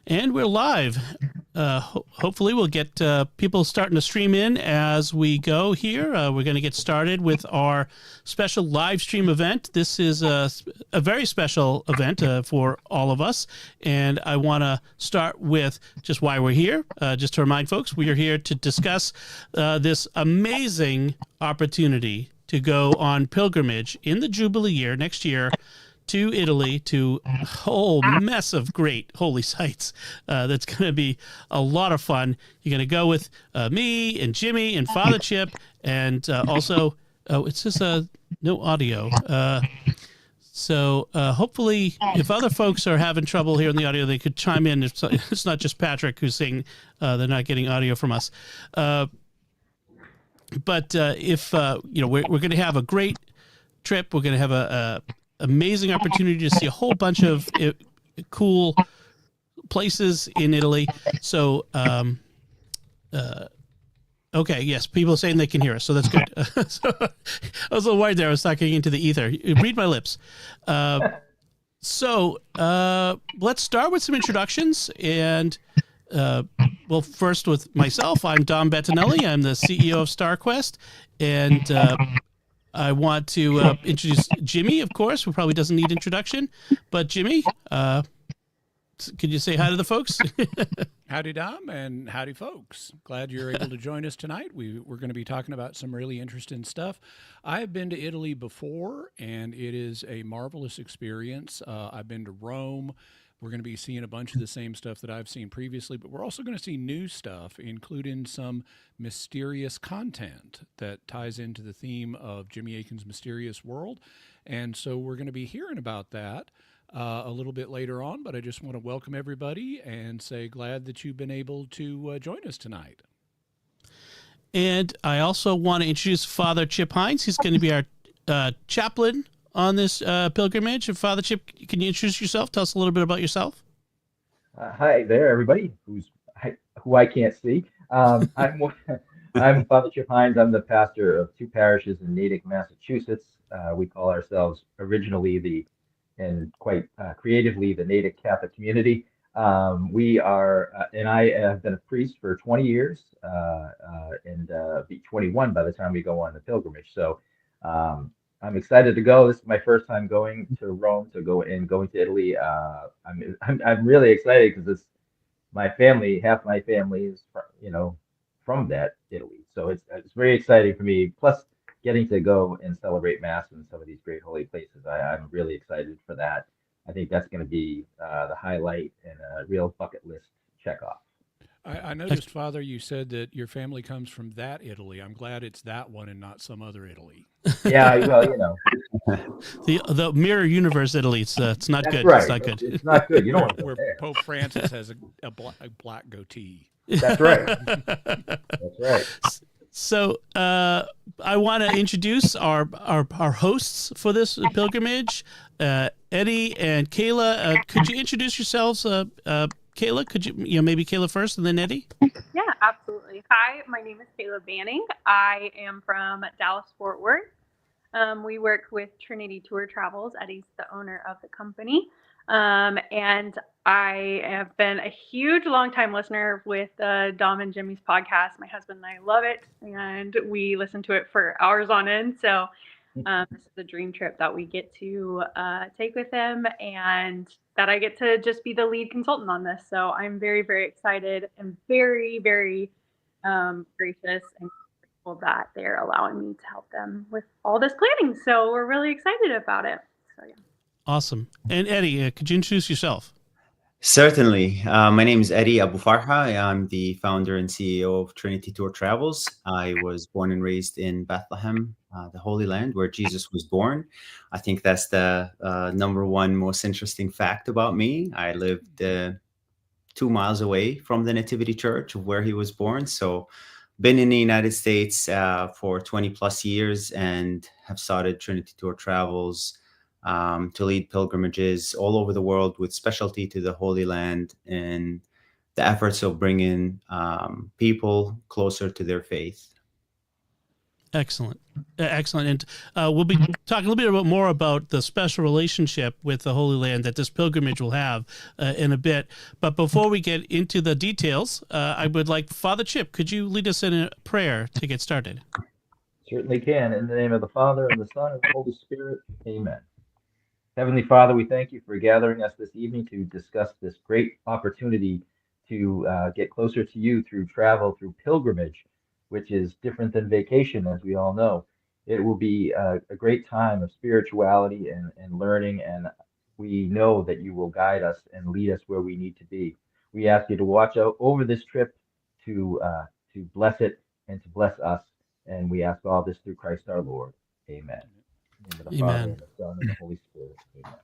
And we're live. Hopefully, we'll get people starting to stream in as we go here. We're going to get started with our special live stream event. This is a very special event for all of us. And I want to start with just why we're here. Just to remind folks, we are here to discuss this amazing opportunity to go on pilgrimage in the Jubilee year next year to Italy, to a whole mess of great holy sites. That's going to be a lot of fun. You're going to go with me and Jimmy and Father Chip, and also, it says no audio. So hopefully, if other folks are having trouble hearing the audio, they could chime in. It's not just Patrick who's saying they're not getting audio from us. But if we're going to have a great trip, we're going to have a amazing opportunity to see a whole bunch of cool places in Italy. So, okay, yes, people are saying they can hear us, so that's good. So, I was a little worried there. I was talking into the ether. Read my lips. So let's start with some introductions. And, well, first with myself, I'm Dom Bettinelli. I'm the CEO of StarQuest. And I want to introduce Jimmy, of course, who probably doesn't need introduction. But Jimmy, could you say hi to the folks? Howdy, Dom, and howdy, folks. Glad you're able to join us tonight. We're going to be talking about some really interesting stuff. I've been to Italy before, and it is a marvelous experience. I've been to Rome. We're going to be seeing a bunch of the same stuff that I've seen previously, but we're also going to see new stuff, including some mysterious content that ties into the theme of Jimmy Akin's Mysterious World. And so we're going to be hearing about that a little bit later on, but I just want to welcome everybody and say glad that you've been able to join us tonight. And I also want to introduce Father Chip Hines. He's going to be our chaplain on this pilgrimage. And Father Chip, can you introduce yourself? Tell us a little bit about yourself. Hi there, everybody who I can't see. I'm Father Chip Hines. I'm the pastor of two parishes in Natick, Massachusetts. We call ourselves originally and quite creatively the Natick Catholic Community. We are, and I have been a priest for 20 years, and be 21 by the time we go on the pilgrimage. So I'm excited to go. This is my first time going to Rome, going to Italy. I'm really excited because my family, half my family is from that Italy. So it's very exciting for me. Plus, getting to go and celebrate Mass in some of these great holy places. I'm really excited for that. I think that's going to be the highlight and a real bucket list check off. I noticed, Father, you said that your family comes from that Italy. I'm glad it's that one and not some other Italy. Yeah, well, the mirror universe Italy. It's not That's good. Right. It's not good. It's not good. You don't want to where Pope Francis has a black goatee. That's right. That's right. So I want to introduce our hosts for this pilgrimage, Eddie and Kayla. Could you introduce yourselves? Kayla, could you maybe Kayla first and then Eddie? Yeah, absolutely. Hi, my name is Kayla Banning. I am from Dallas, Fort Worth. We work with Trinity Tour Travels. Eddie's the owner of the company. And I have been a huge long-time listener with Dom and Jimmy's podcast. My husband and I love it, and we listen to it for hours on end. So this is a dream trip that we get to take with him, and that I get to just be the lead consultant on this. So I'm very, very excited and very, very gracious and grateful that they're allowing me to help them with all this planning. So we're really excited about it. So yeah. Awesome. And Eddie, could you introduce yourself? Certainly. My name is Eddie Abu Farha. I'm the founder and CEO of Trinity Tour Travels. I was born and raised in Bethlehem, the Holy Land, where Jesus was born. I think that's the number one most interesting fact about me. I lived 2 miles away from the Nativity Church of where he was born. So been in the United States for 20 plus years and have started Trinity Tour Travels to lead pilgrimages all over the world with specialty to the Holy Land and the efforts of bringing people closer to their faith. Excellent. Excellent. And we'll be talking a little bit more about the special relationship with the Holy Land that this pilgrimage will have in a bit. But before we get into the details, I would like Father Chip, could you lead us in a prayer to get started? Certainly can. In the name of the Father, and the Son, and the Holy Spirit. Amen. Heavenly Father, we thank you for gathering us this evening to discuss this great opportunity to get closer to you through travel, through pilgrimage, which is different than vacation, as we all know. It will be a great time of spirituality and learning, and we know that you will guide us and lead us where we need to be. We ask you to watch out over this trip, to bless it and to bless us, and we ask all this through Christ our Lord. Amen. In the name of the Father, Amen. and the Son, and the Holy Spirit. Amen.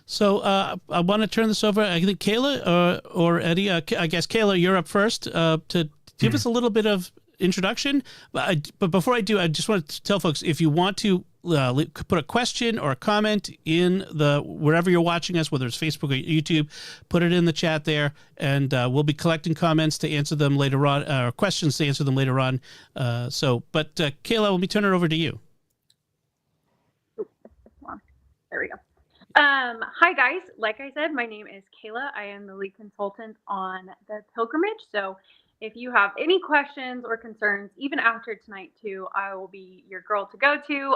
So I want to turn this over. I think Kayla or Eddie. I guess Kayla, you're up first to give us a little bit of introduction. But before I do, I just want to tell folks, if you want to put a question or a comment in wherever you're watching us, whether it's Facebook or YouTube, put it in the chat there, and we'll be collecting comments to answer them later on, or questions to answer them later on. But Kayla, let me turn it over to you. There we go. Hi guys, like I said, my name is Kayla. I am the lead consultant on the pilgrimage. So if you have any questions or concerns, even after tonight too, I will be your girl to go to.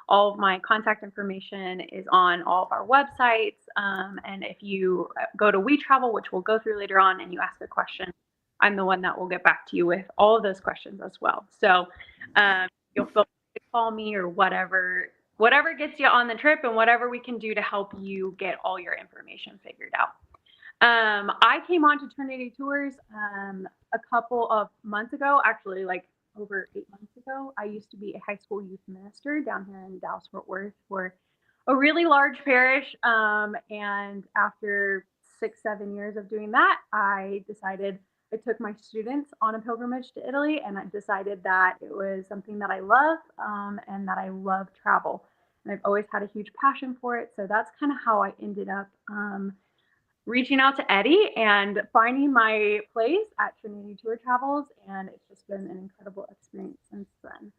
All of my contact information is on all of our websites. And if you go to We Travel, which we'll go through later on, and you ask a question, I'm the one that will get back to you with all of those questions as well. So you'll feel free to call me or whatever gets you on the trip, and whatever we can do to help you get all your information figured out. I came on to Trinity Tours a couple of months ago, actually like over 8 months ago. I used to be a high school youth minister down here in Dallas-Fort Worth for a really large parish. And after 6-7 years of doing that, I took my students on a pilgrimage to Italy, and I decided that it was something that I love, and that I love travel. And I've always had a huge passion for it. So that's kind of how I ended up reaching out to Eddie and finding my place at Trinity Tour Travels. And it's just been an incredible experience since then.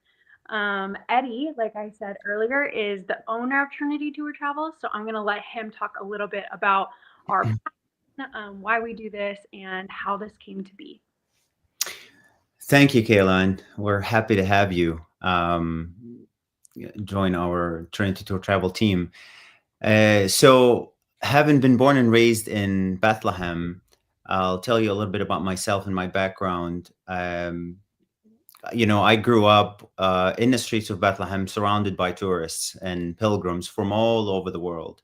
Eddie, like I said earlier, is the owner of Trinity Tour Travels. So I'm going to let him talk a little bit about our why we do this and how this came to be. Thank you, Kayla, and we're happy to have you join our Trinity Tour Travel team. So having been born and raised in Bethlehem, I'll tell you a little bit about myself and my background. I grew up in the streets of Bethlehem, surrounded by tourists and pilgrims from all over the world.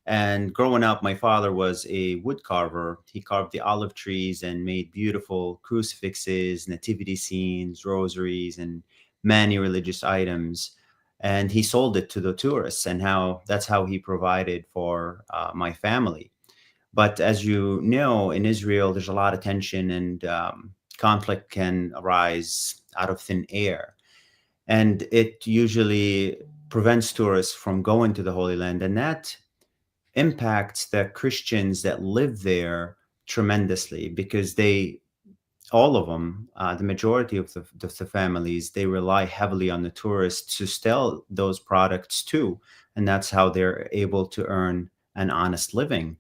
And growing up, my father was a wood carver. He carved the olive trees and made beautiful crucifixes, nativity scenes, rosaries, and many religious items. And he sold it to the tourists, and that's how he provided for my family. But as you know, in Israel, there's a lot of tension, and conflict can arise out of thin air. And it usually prevents tourists from going to the Holy Land. And that impacts the Christians that live there tremendously, because all of them, the majority of the families, they rely heavily on the tourists to sell those products too. And that's how they're able to earn an honest living.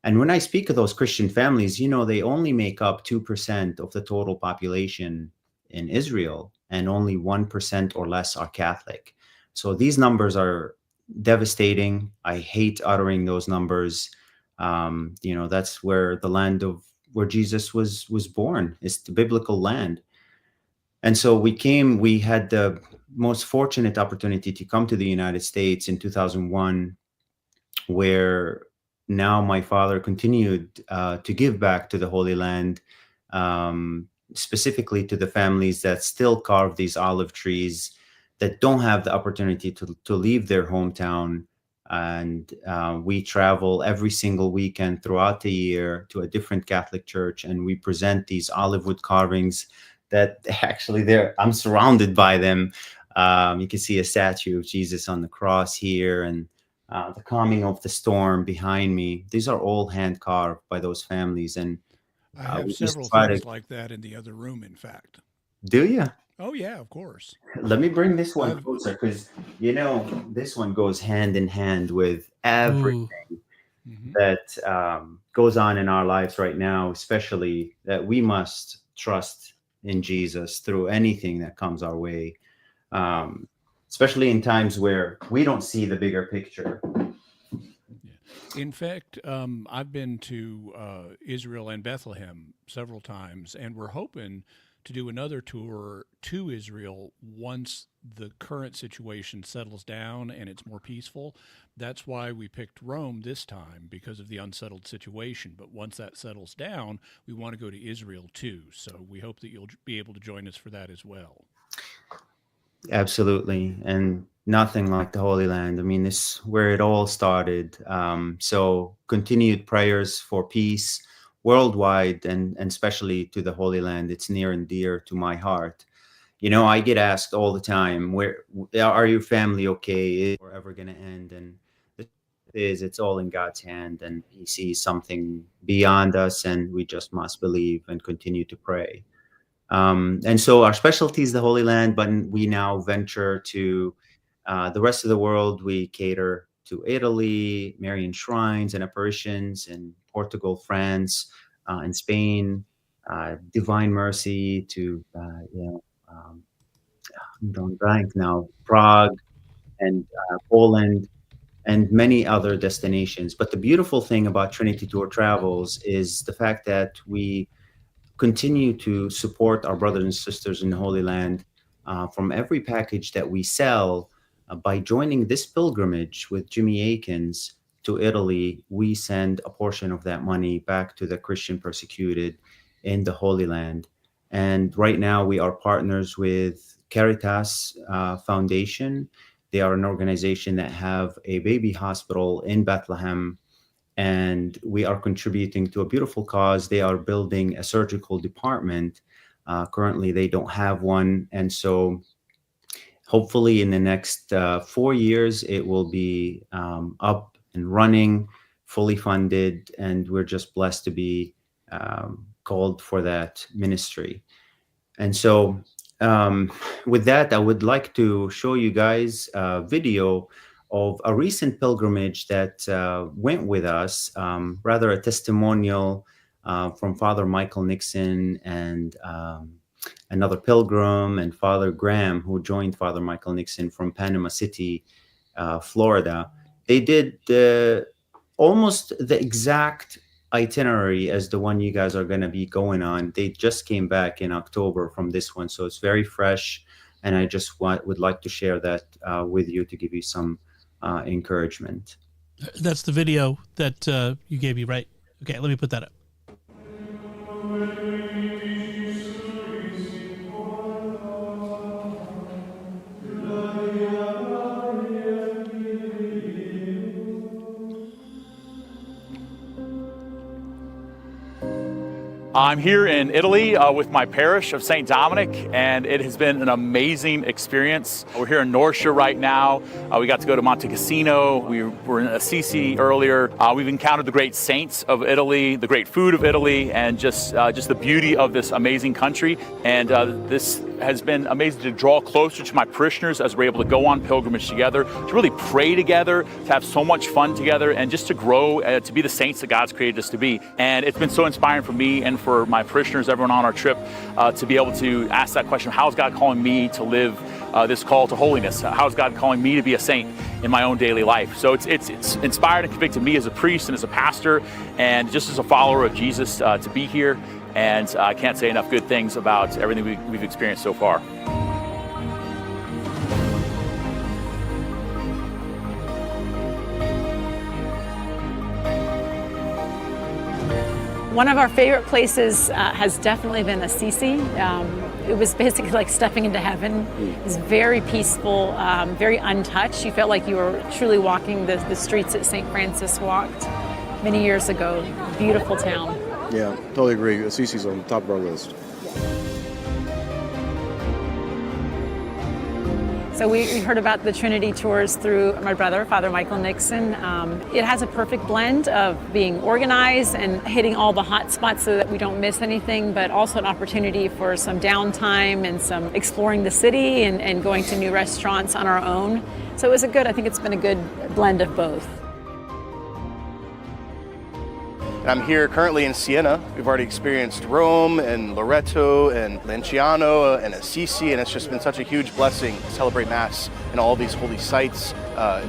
And when I speak of those Christian families, they only make up 2% of the total population in Israel, and only 1% or less are Catholic. So these numbers are devastating. I hate uttering those numbers. That's where the land of where Jesus was born. It's the biblical land. And so we had the most fortunate opportunity to come to the United States in 2001, where now my father continued to give back to the Holy Land, specifically to the families that still carve these olive trees, that don't have the opportunity to leave their hometown. And we travel every single weekend throughout the year to a different Catholic church, and we present these olive wood carvings that actually I'm surrounded by them. You can see a statue of Jesus on the cross here, and the calming of the storm behind me. These are all hand carved by those families. And I have several try things like that in the other room, in fact. Do you? Oh yeah, of course. Let me bring this one I've closer because, this one goes hand in hand with everything Ooh. mhm. that goes on in our lives right now, especially that we must trust in Jesus through anything that comes our way, um, especially in times where we don't see the bigger picture. Yeah. In fact, I've been to Israel and Bethlehem several times, and we're hoping to do another tour to Israel once the current situation settles down and it's more peaceful. That's why we picked Rome this time, because of the unsettled situation. But once that settles down, we want to go to Israel too. So we hope that you'll be able to join us for that as well. Absolutely. And nothing like the Holy Land. I mean, this is where it all started. So continued prayers for peace worldwide and especially to the Holy Land. It's near and dear to my heart. I get asked all the time, where are your family okay? Is it ever going to end? And the truth is, it's all in God's hand, and He sees something beyond us, and we just must believe and continue to pray. And so our specialty is the Holy Land, but we now venture to the rest of the world. We cater to Italy, Marian shrines and apparitions in Portugal, France, and Spain, Divine Mercy to, I'm drawing blank now, Prague and Poland, and many other destinations. But the beautiful thing about Trinity Tour Travels is the fact that we continue to support our brothers and sisters in the Holy Land from every package that we sell. By joining this pilgrimage with Jimmy Akins to Italy, we send a portion of that money back to the Christian persecuted in the Holy Land. And right now we are partners with Caritas Foundation. They are an organization that have a baby hospital in Bethlehem, and we are contributing to a beautiful cause. They are building a surgical department. Currently, they don't have one. And so hopefully in the next 4 years, it will be up and running, fully funded. And we're just blessed to be called for that ministry. And so with that, I would like to show you guys a video of a recent pilgrimage that went with us, rather a testimonial from Father Michael Nixon and another pilgrim, and Father Graham, who joined Father Michael Nixon from Panama City, Florida. They did almost the exact itinerary as the one you guys are going to be going on. They just came back in October from this one, so it's very fresh, and I just would like to share that with you to give you some encouragement. That's the video that you gave me, right? Okay, let me put that up. I'm here in Italy with my parish of St. Dominic, and it has been an amazing experience. We're here in Norcia right now. We got to go to Monte Cassino. We were in Assisi earlier. We've encountered the great saints of Italy, the great food of Italy, and just the beauty of this amazing country. And this has been amazing to draw closer to my parishioners as we're able to go on pilgrimage together, to really pray together, to have so much fun together, and just to grow, to be the saints that God's created us to be. And it's been so inspiring for me and for my parishioners, everyone on our trip, to be able to ask that question: how is God calling me to live this call to holiness? How is God calling me to be a saint in my own daily life? So it's inspired and convicted me as a priest and as a pastor and just as a follower of Jesus to be here. And I can't say enough good things about everything we've experienced so far. One of our favorite places has definitely been Assisi. It was basically like stepping into heaven. It was very peaceful, very untouched. You felt like you were truly walking the streets that St. Francis walked many years ago. Beautiful town. Yeah, totally agree. Assisi's on the top of our list. So we heard about the Trinity Tours through my brother, Father Michael Nixon. It has a perfect blend of being organized and hitting all the hot spots so that we don't miss anything, but also an opportunity for some downtime and some exploring the city and going to new restaurants on our own. So it was I think it's been a good blend of both. I'm here currently in Siena. We've already experienced Rome and Loreto and Lanciano and Assisi, and it's just been such a huge blessing to celebrate Mass in all these holy sites,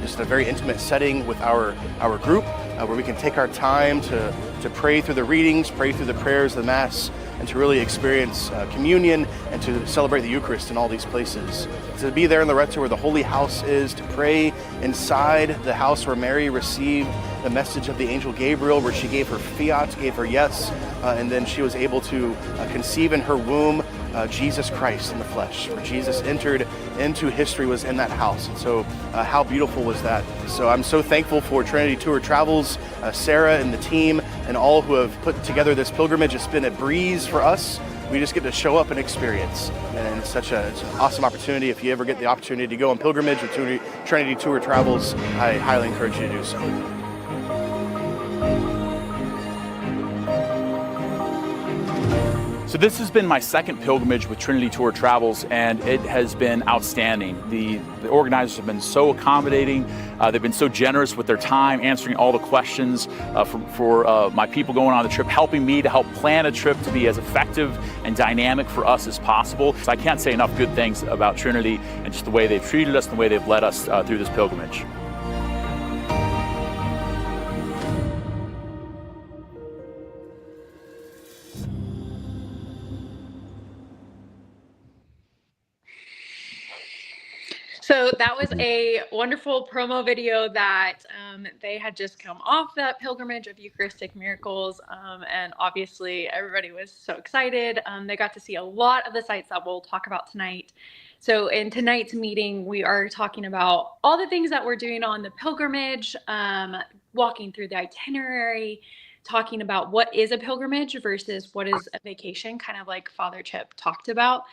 just a very intimate setting with our group, where we can take our time to pray through the readings, pray through the prayers of the Mass, and to really experience communion and to celebrate the Eucharist in all these places. To be there in Loreto where the Holy House is, to pray inside the house where Mary received the message of the angel Gabriel, where she gave her fiat, gave her yes, and then she was able to conceive in her womb Jesus Christ in the flesh, where Jesus entered into history, was in that house. And so how beautiful was that? So I'm so thankful for Trinity Tour Travels, Sarah and the team, and all who have put together this pilgrimage. It's been a breeze for us. We just get to show up and experience. And it's it's an awesome opportunity. If you ever get the opportunity to go on pilgrimage with Trinity Tour Travels, I highly encourage you to do so. So this has been my second pilgrimage with Trinity Tour Travels, and it has been outstanding. The organizers have been so accommodating. They've been so generous with their time, answering all the questions for my people going on the trip, helping me to help plan a trip to be as effective and dynamic for us as possible. So I can't say enough good things about Trinity and just the way they've treated us and the way they've led us through this pilgrimage. So that was a wonderful promo video that they had just come off that pilgrimage of Eucharistic miracles. And obviously everybody was so excited. They got to see a lot of the sites that we'll talk about tonight. So in tonight's meeting, we are talking about all the things that we're doing on the pilgrimage, walking through the itinerary, talking about what is a pilgrimage versus what is a vacation, kind of like Father Chip talked about.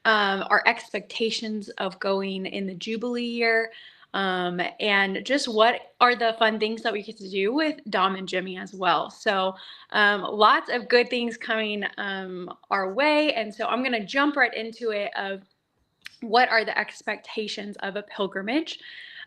Our expectations of going in the Jubilee year, and just what are the fun things that we get to do with Dom and Jimmy as well. So lots of good things coming our way. And so I'm going to jump right into it of what are the expectations of a pilgrimage.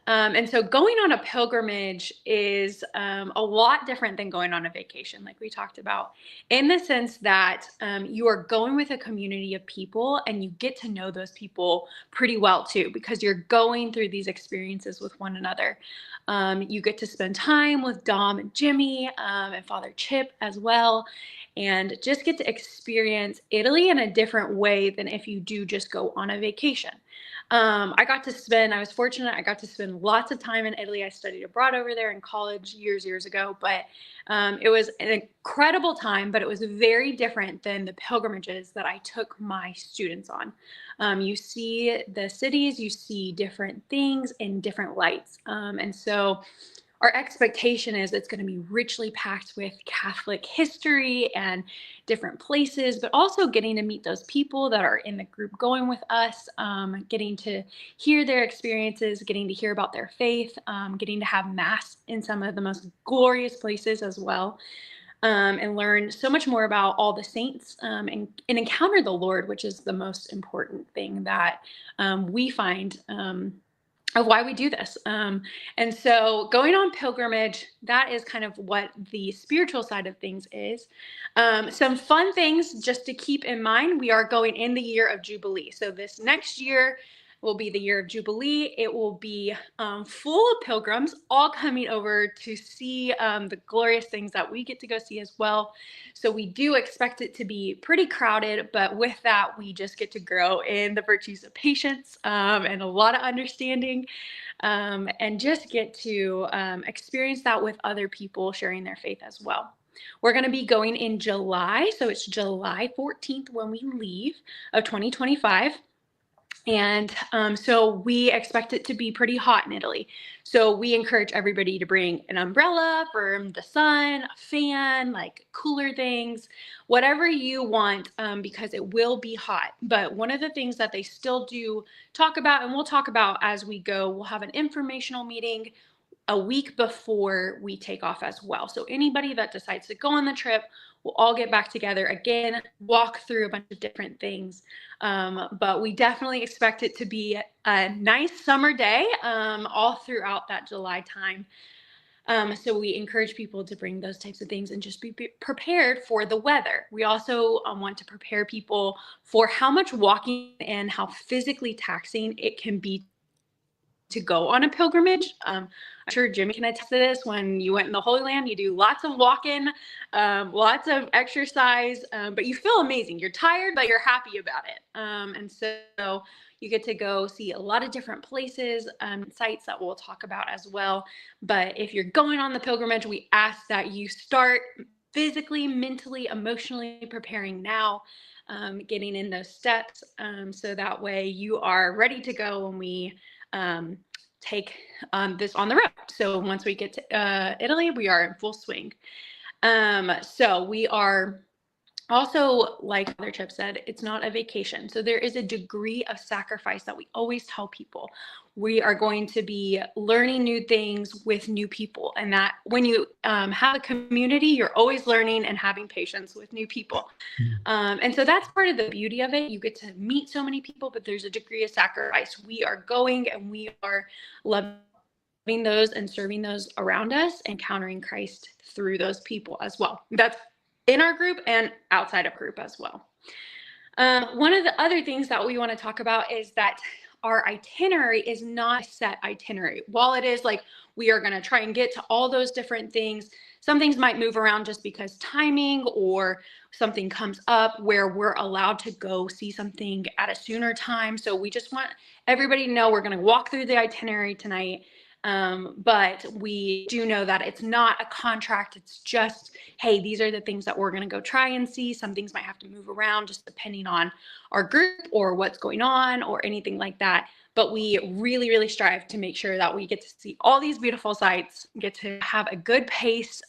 And so going on a pilgrimage is a lot different than going on a vacation, like we talked about, in the sense that you are going with a community of people and you get to know those people pretty well too, because you're going through these experiences with one another. You get to spend time with Dom and Jimmy and Father Chip as well, and just get to experience Italy in a different way than if you do just go on a vacation. I was fortunate, I got to spend lots of time in Italy. I studied abroad over there in college years ago, but it was an incredible time, but it was very different than the pilgrimages that I took my students on. You see the cities, you see different things in different lights. And so our expectation is it's going to be richly packed with Catholic history and different places, but also getting to meet those people that are in the group going with us, getting to hear their experiences, getting to hear about their faith, getting to have Mass in some of the most glorious places as well, and learn so much more about all the saints, and encounter the Lord, which is the most important thing that we find of why we do this. And so going on pilgrimage, that is kind of what the spiritual side of things is. Some fun things just to keep in mind, we are going in the year of Jubilee. So this next year will be the year of Jubilee. It will be full of pilgrims all coming over to see the glorious things that we get to go see as well. So we do expect it to be pretty crowded, but with that, we just get to grow in the virtues of patience and a lot of understanding, and just get to experience that with other people sharing their faith as well. We're going to be going in July, so it's July 14th when we leave of 2025. And so we expect it to be pretty hot in Italy. So we encourage everybody to bring an umbrella for the sun, a fan, like cooler things, whatever you want, because it will be hot. But one of the things that they still do talk about, and we'll talk about as we go, we'll have an informational meeting a week before we take off as well. So anybody that decides to go on the trip, we'll all get back together again, walk through a bunch of different things. But we definitely expect it to be a nice summer day all throughout that July time. So we encourage people to bring those types of things and just be prepared for the weather. We also want to prepare people for how much walking and how physically taxing it can be to go on a pilgrimage. I'm sure Jimmy can attest to this. When you went in the Holy Land, you do lots of walking, lots of exercise, but you feel amazing. You're tired, but you're happy about it. And so you get to go see a lot of different places, sites that we'll talk about as well. But if you're going on the pilgrimage, we ask that you start physically, mentally, emotionally preparing now, getting in those steps, so that way you are ready to go when we take this on the road. So once we get to Italy, we are in full swing. So we are also, like other trips said, it's not a vacation. So there is a degree of sacrifice that we always tell people. We are going to be learning new things with new people. And that when you have a community, you're always learning and having patience with new people. And so that's part of the beauty of it. You get to meet so many people, but there's a degree of sacrifice. We are going and we are loving those and serving those around us, encountering Christ through those people as well. That's in our group and outside of group as well. One of the other things that we want to talk about is that our itinerary is not a set itinerary. While it is like we are going to try and get to all those different things, some things might move around just because timing or something comes up where we're allowed to go see something at a sooner time. So we just want everybody to know we're going to walk through the itinerary tonight. But we do know that it's not a contract. It's just, hey, these are the things that we're going to go try and see. Some things might have to move around just depending on our group or what's going on or anything like that. But we really, really strive to make sure that we get to see all these beautiful sites, get to have a good pace,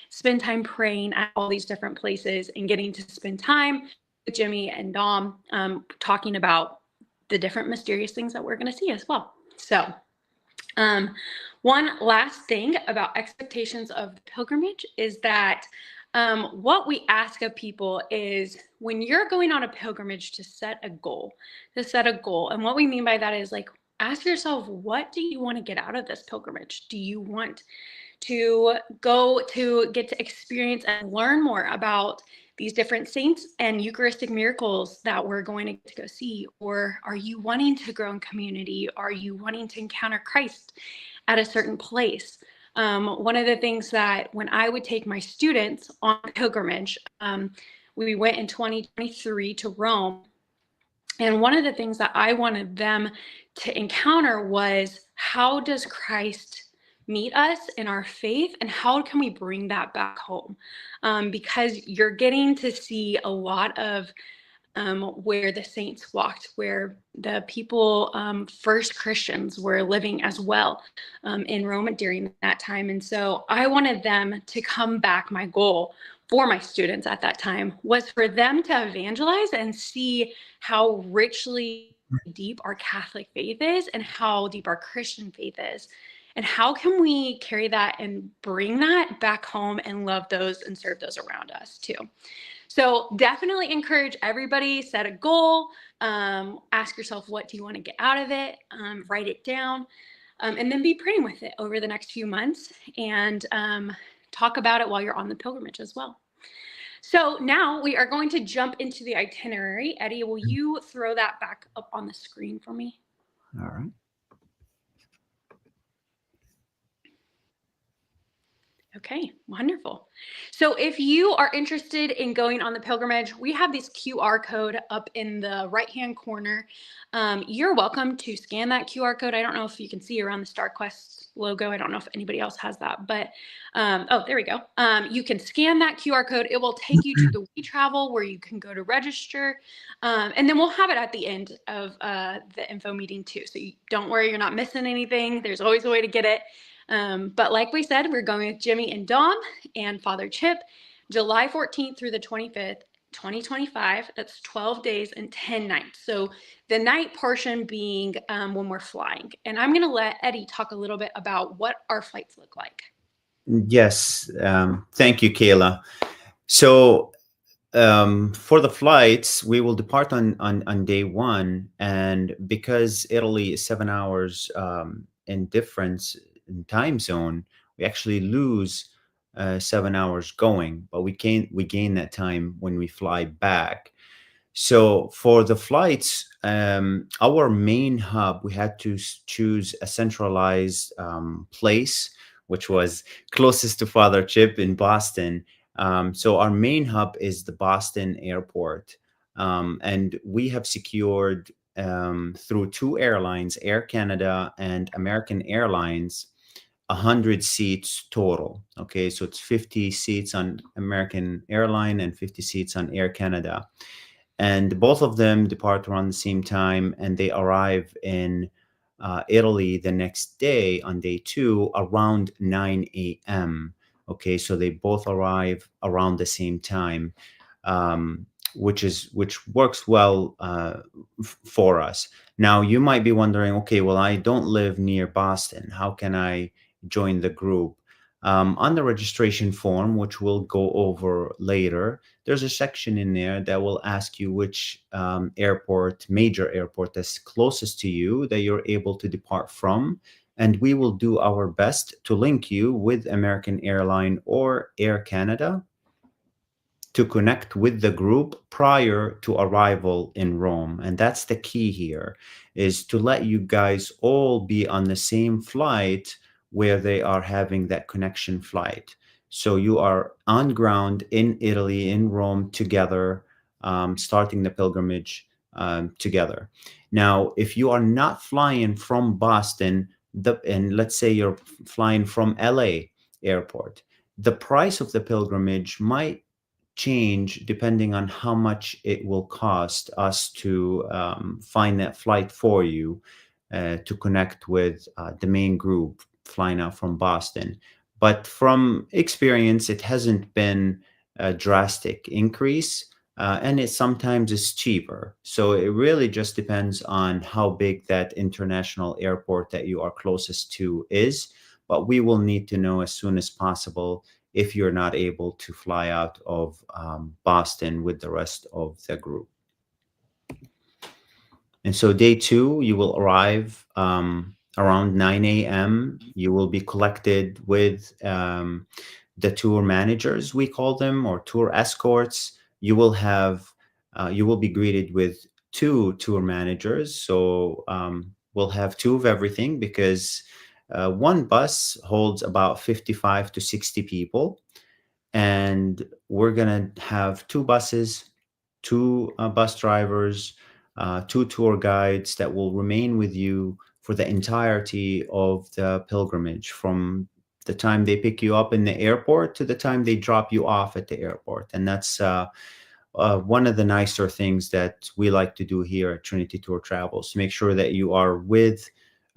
spend time praying at all these different places and getting to spend time with Jimmy and Dom, talking about the different mysterious things that we're going to see as well. So one last thing about expectations of the pilgrimage is that what we ask of people is when you're going on a pilgrimage to set a goal. And what we mean by that is like, ask yourself, what do you want to get out of this pilgrimage? Do you want to go to get to experience and learn more about these different saints and Eucharistic miracles that we're going to get to go see? Or are you wanting to grow in community? Are you wanting to encounter Christ at a certain place? One of the things that when I would take my students on pilgrimage, we went in 2023 to Rome. And one of the things that I wanted them to encounter was, how does Christ meet us in our faith and how can we bring that back home? Because you're getting to see a lot of where the saints walked, where the people, first Christians were living as well in Rome during that time. And so I wanted them to come back. My goal for my students at that time was for them to evangelize and see how richly deep our Catholic faith is and how deep our Christian faith is. And how can we carry that and bring that back home and love those and serve those around us too? So definitely encourage everybody, set a goal, ask yourself, what do you want to get out of it? Write it down, and then be praying with it over the next few months and talk about it while you're on the pilgrimage as well. So now we are going to jump into the itinerary. Eddie, will you throw that back up on the screen for me? All right. Okay, wonderful. So if you are interested in going on the pilgrimage, we have this QR code up in the right-hand corner. You're welcome to scan that QR code. I don't know if you can see around the StarQuest logo. I don't know if anybody else has that, but oh, there we go. You can scan that QR code. It will take you to the WeTravel where you can go to register. And then we'll have it at the end of the info meeting too. So don't worry, you're not missing anything. There's always a way to get it. But like we said, we're going with Jimmy and Dom and Father Chip, July 14th through the 25th, 2025. That's 12 days and 10 nights. So the night portion being when we're flying. And I'm going to let Eddie talk a little bit about what our flights look like. Yes. Thank you, Kayla. So for the flights, we will depart on day one. And because Italy is 7 hours in difference in time zone, we actually lose 7 hours going, but we gain that time when we fly back. So for the flights, our main hub, we had to choose a centralized place, which was closest to Father Chip in Boston. So our main hub is the Boston airport. And we have secured through two airlines, Air Canada and American Airlines, 100 seats total. Okay, so it's 50 seats on American Airline and 50 seats on Air Canada. And both of them depart around the same time, and they arrive in Italy the next day on day two around 9 a.m. Okay, so they both arrive around the same time, which works well for us. Now, you might be wondering, okay, well, I don't live near Boston. How can I join the group? On the registration form, which we'll go over later, there's a section in there that will ask you which major airport that's closest to you that you're able to depart from. And we will do our best to link you with American Airline or Air Canada to connect with the group prior to arrival in Rome. And that's the key here, is to let you guys all be on the same flight where they are having that connection flight. So you are on ground in Italy, in Rome together, starting the pilgrimage together. Now, if you are not flying from Boston, and let's say you're flying from LA airport, the price of the pilgrimage might change depending on how much it will cost us to find that flight for you to connect with the main group flying out from Boston. But from experience, it hasn't been a drastic increase, and it sometimes is cheaper. So it really just depends on how big that international airport that you are closest to is. But we will need to know as soon as possible if you're not able to fly out of Boston with the rest of the group. And so day two, you will arrive around 9 a.m. You will be collected with the tour managers, we call them, or tour escorts. You will be greeted with two tour managers. So we'll have two of everything, because one bus holds about 55 to 60 people. And we're going to have two buses, two bus drivers, two tour guides that will remain with you for the entirety of the pilgrimage, from the time they pick you up in the airport to the time they drop you off at the airport. And that's one of the nicer things that we like to do here at Trinity Tour Travels, to make sure that you are with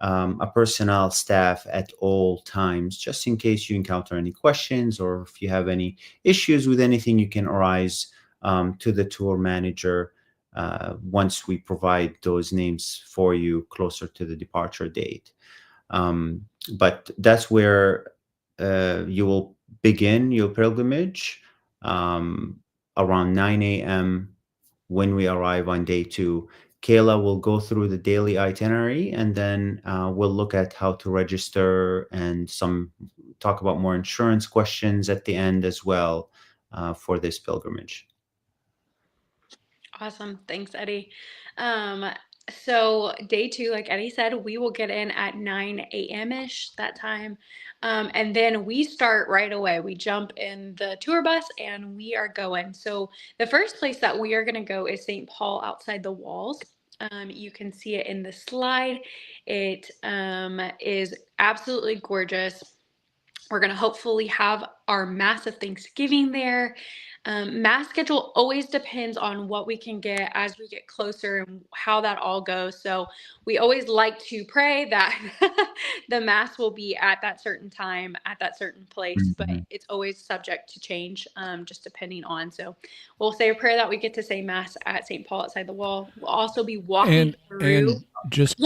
a personnel staff at all times, just in case you encounter any questions, or if you have any issues with anything, you can arise to the tour manager once we provide those names for you closer to the departure date. But that's where you will begin your pilgrimage around 9 a.m. when we arrive on day two. Kayla will go through the daily itinerary, and then we'll look at how to register and talk about more insurance questions at the end as well for this pilgrimage. Awesome. Thanks, Eddie. So day two, like Eddie said, we will get in at 9 a.m.-ish that time. And then we start right away. We jump in the tour bus and we are going. So the first place that we are going to go is St. Paul outside the walls. You can see it in the slide. It is absolutely gorgeous. We're going to hopefully have our Mass of Thanksgiving there. Mass schedule always depends on what we can get as we get closer and how that all goes. So we always like to pray that the Mass will be at that certain time, at that certain place, but it's always subject to change, just depending on. So we'll say a prayer that we get to say Mass at St. Paul outside the wall. We'll also be walking through. And just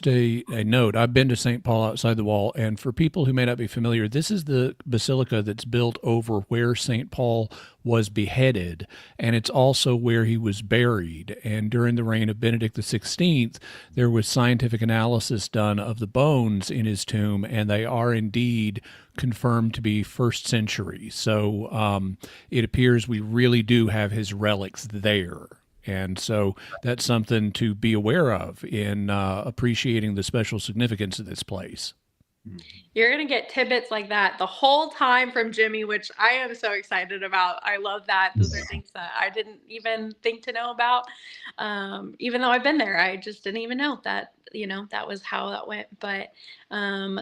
a note, I've been to St. Paul outside the wall, and for people who may not be familiar, this is the basilica that's built over where St. Paul was beheaded, and it's also where he was buried. And during the reign of Benedict XVI, there was scientific analysis done of the bones in his tomb, and they are indeed confirmed to be first century. So it appears we really do have his relics there. And so that's something to be aware of in appreciating the special significance of this place. You're going to get tidbits like that the whole time from Jimmy, which I am so excited about. I love that. Those are things that I didn't even think to know about. Even though I've been there, I just didn't even know that, that was how that went. But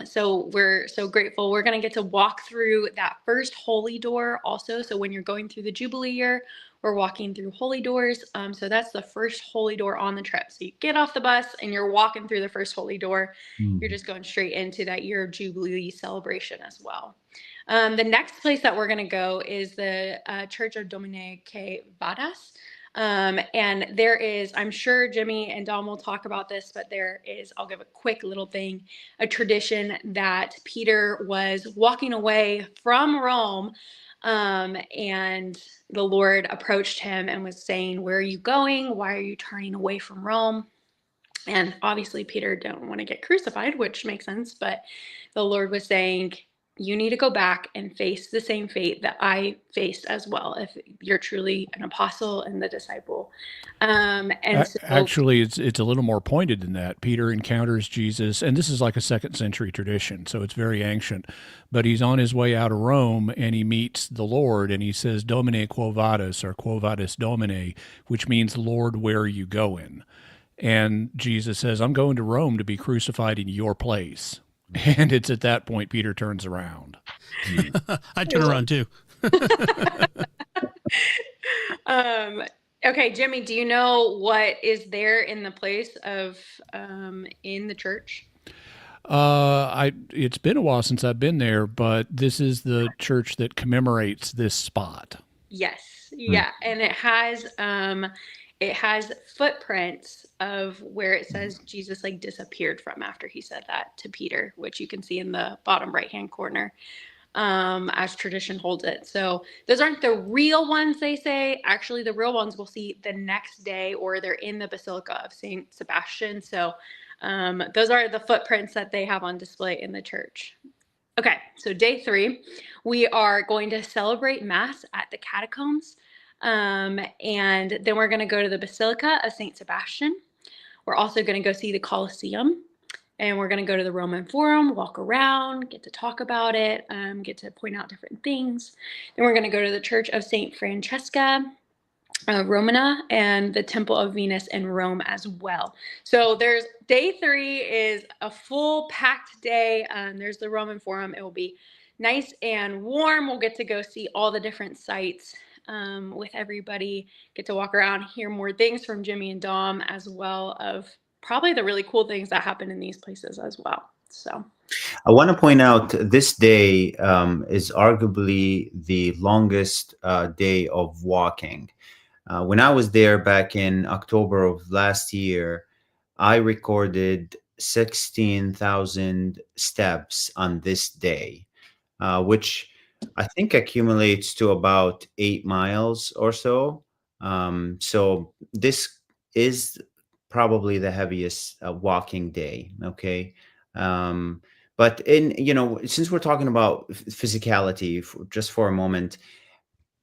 so we're so grateful. We're going to get to walk through that first holy door also. So when you're going through the Jubilee year, we're walking through holy doors. So that's the first holy door on the trip. So you get off the bus and you're walking through the first holy door. You're just going straight into that year of Jubilee celebration as well. The next place that we're going to go is the Church of Domine que Vadas. And there is, I'm sure Jimmy and Dom will talk about this, but there is, I'll give a quick little thing, a tradition that Peter was walking away from Rome, and the Lord approached him and was saying, "Where are you going? Why are you turning away from Rome?" And obviously Peter didn't want to get crucified, which makes sense, but the Lord was saying, you need to go back and face the same fate that I faced as well, if you're truly an apostle and the disciple. Actually, it's a little more pointed than that. Peter encounters Jesus, and this is like a second century tradition, so it's very ancient. But he's on his way out of Rome, and he meets the Lord, and he says, Domine quo vadis, or quo vadis Domine, which means, Lord, where are you going? And Jesus says, I'm going to Rome to be crucified in your place. And it's at that point Peter turns around. I turn around too. Okay, Jimmy, do you know what is there in the place of in the church? It's been a while since I've been there, but this is the church that commemorates this spot. Yes, yeah, and it has footprints of where it says Jesus disappeared from after he said that to Peter, which you can see in the bottom right-hand corner, as tradition holds it. So those aren't the real ones, they say. Actually, the real ones we'll see the next day, or they're in the Basilica of St. Sebastian. So those are the footprints that they have on display in the church. Okay, so day 3, we are going to celebrate Mass at the catacombs. And then we're going to go to the Basilica of St. Sebastian. We're also going to go see the Colosseum, and we're going to go to the Roman Forum, walk around, get to talk about it, get to point out different things. Then we're going to go to the Church of St. Francesca Romana and the Temple of Venus in Rome as well. So there's day 3 is a full packed day. There's the Roman Forum. It will be nice and warm. We'll get to go see all the different sites with everybody, get to walk around, hear more things from Jimmy and Dom, as well of probably the really cool things that happen in these places as well. So I want to point out this day is arguably the longest day of walking. When I was there back in October of last year, I recorded 16,000 steps on this day, which I think accumulates to about 8 miles or so. So this is probably the heaviest walking day. Okay. But since we're talking about physicality just for a moment,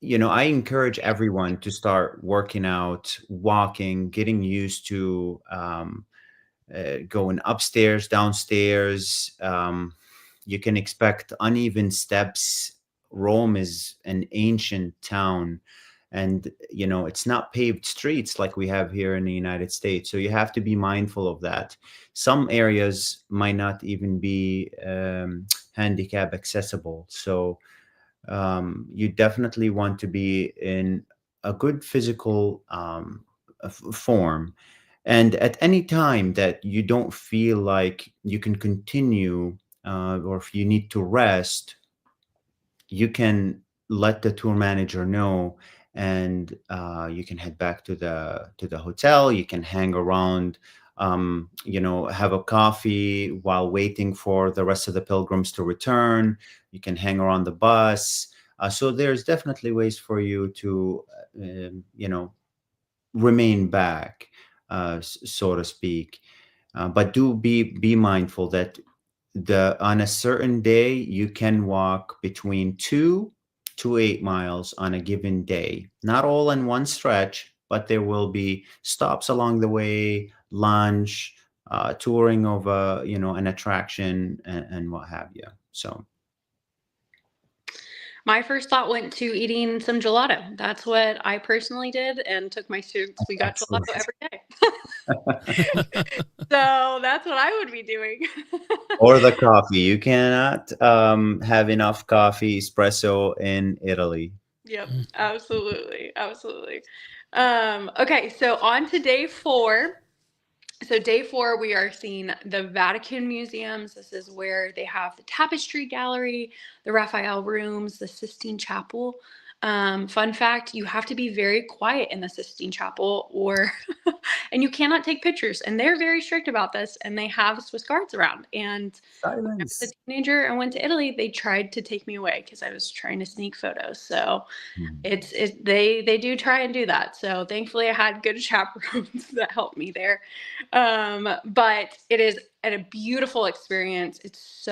I encourage everyone to start working out, walking, getting used to going upstairs, downstairs. You can expect uneven steps. Rome is an ancient town, And, it's not paved streets like we have here in the United States. So you have to be mindful of that. Some areas might not even be handicap accessible. So you definitely want to be in a good physical form. And at any time that you don't feel like you can continue, or if you need to rest, you can let the tour manager know, and you can head back to the hotel. You can hang around, have a coffee while waiting for the rest of the pilgrims to return. You can hang around the bus. So there's definitely ways for you to, remain back, so to speak. But do be mindful that on a certain day you can walk between 2 to 8 miles on a given day. Not all in one stretch, but there will be stops along the way, lunch, touring of an attraction, and what have you. So. My first thought went to eating some gelato. That's what I personally did, and took my students. We got Excellent. gelato every day. So that's what I would be doing. Or the coffee. You cannot have enough coffee, espresso in Italy. Yep, absolutely. Okay, so on to day 4. So day 4, we are seeing the Vatican museums. This is where they have the Tapestry Gallery, the Raphael Rooms, the Sistine Chapel. Fun fact, you have to be very quiet in the Sistine Chapel, and you cannot take pictures. And they're very strict about this, and they have Swiss guards around. And when I was a teenager and went to Italy, they tried to take me away because I was trying to sneak photos. So they do try and do that. So thankfully I had good chaperones that helped me there. But it is a beautiful experience. It's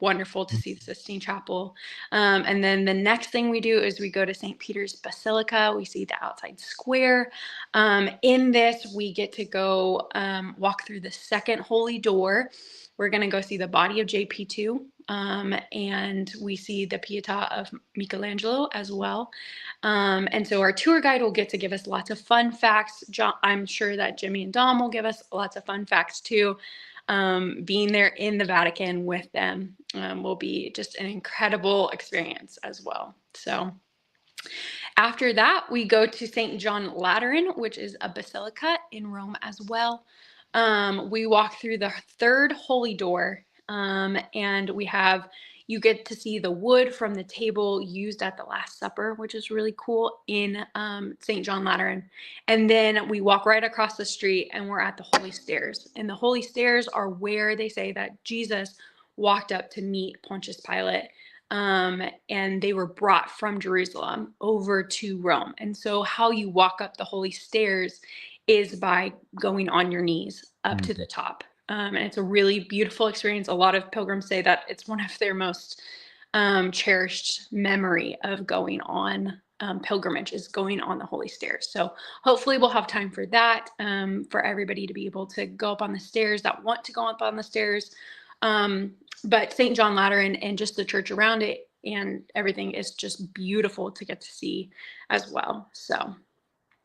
wonderful to see the Sistine Chapel. And then the next thing we do is we go to St. Peter's Basilica. We see the outside square. In this, we get to go walk through the second holy door. We're going to go see the body of JP2, and we see the Pietà of Michelangelo as well. And so our tour guide will get to give us lots of fun facts. I'm sure that Jimmy and Dom will give us lots of fun facts too. Being there in the Vatican with them will be just an incredible experience as well. So after that, we go to St. John Lateran, which is a basilica in Rome as well. We walk through the third holy door, and you get to see the wood from the table used at the Last Supper, which is really cool in St. John Lateran. And then we walk right across the street and we're at the Holy Stairs. And the Holy Stairs are where they say that Jesus walked up to meet Pontius Pilate. And they were brought from Jerusalem over to Rome. And so how you walk up the Holy Stairs is by going on your knees up to the top. And it's a really beautiful experience. A lot of pilgrims say that it's one of their most cherished memory of going on pilgrimage is going on the Holy Stairs. So hopefully we'll have time for that, for everybody to be able to go up on the stairs that want to go up on the stairs. But St. John Lateran and just the church around it and everything is just beautiful to get to see as well. So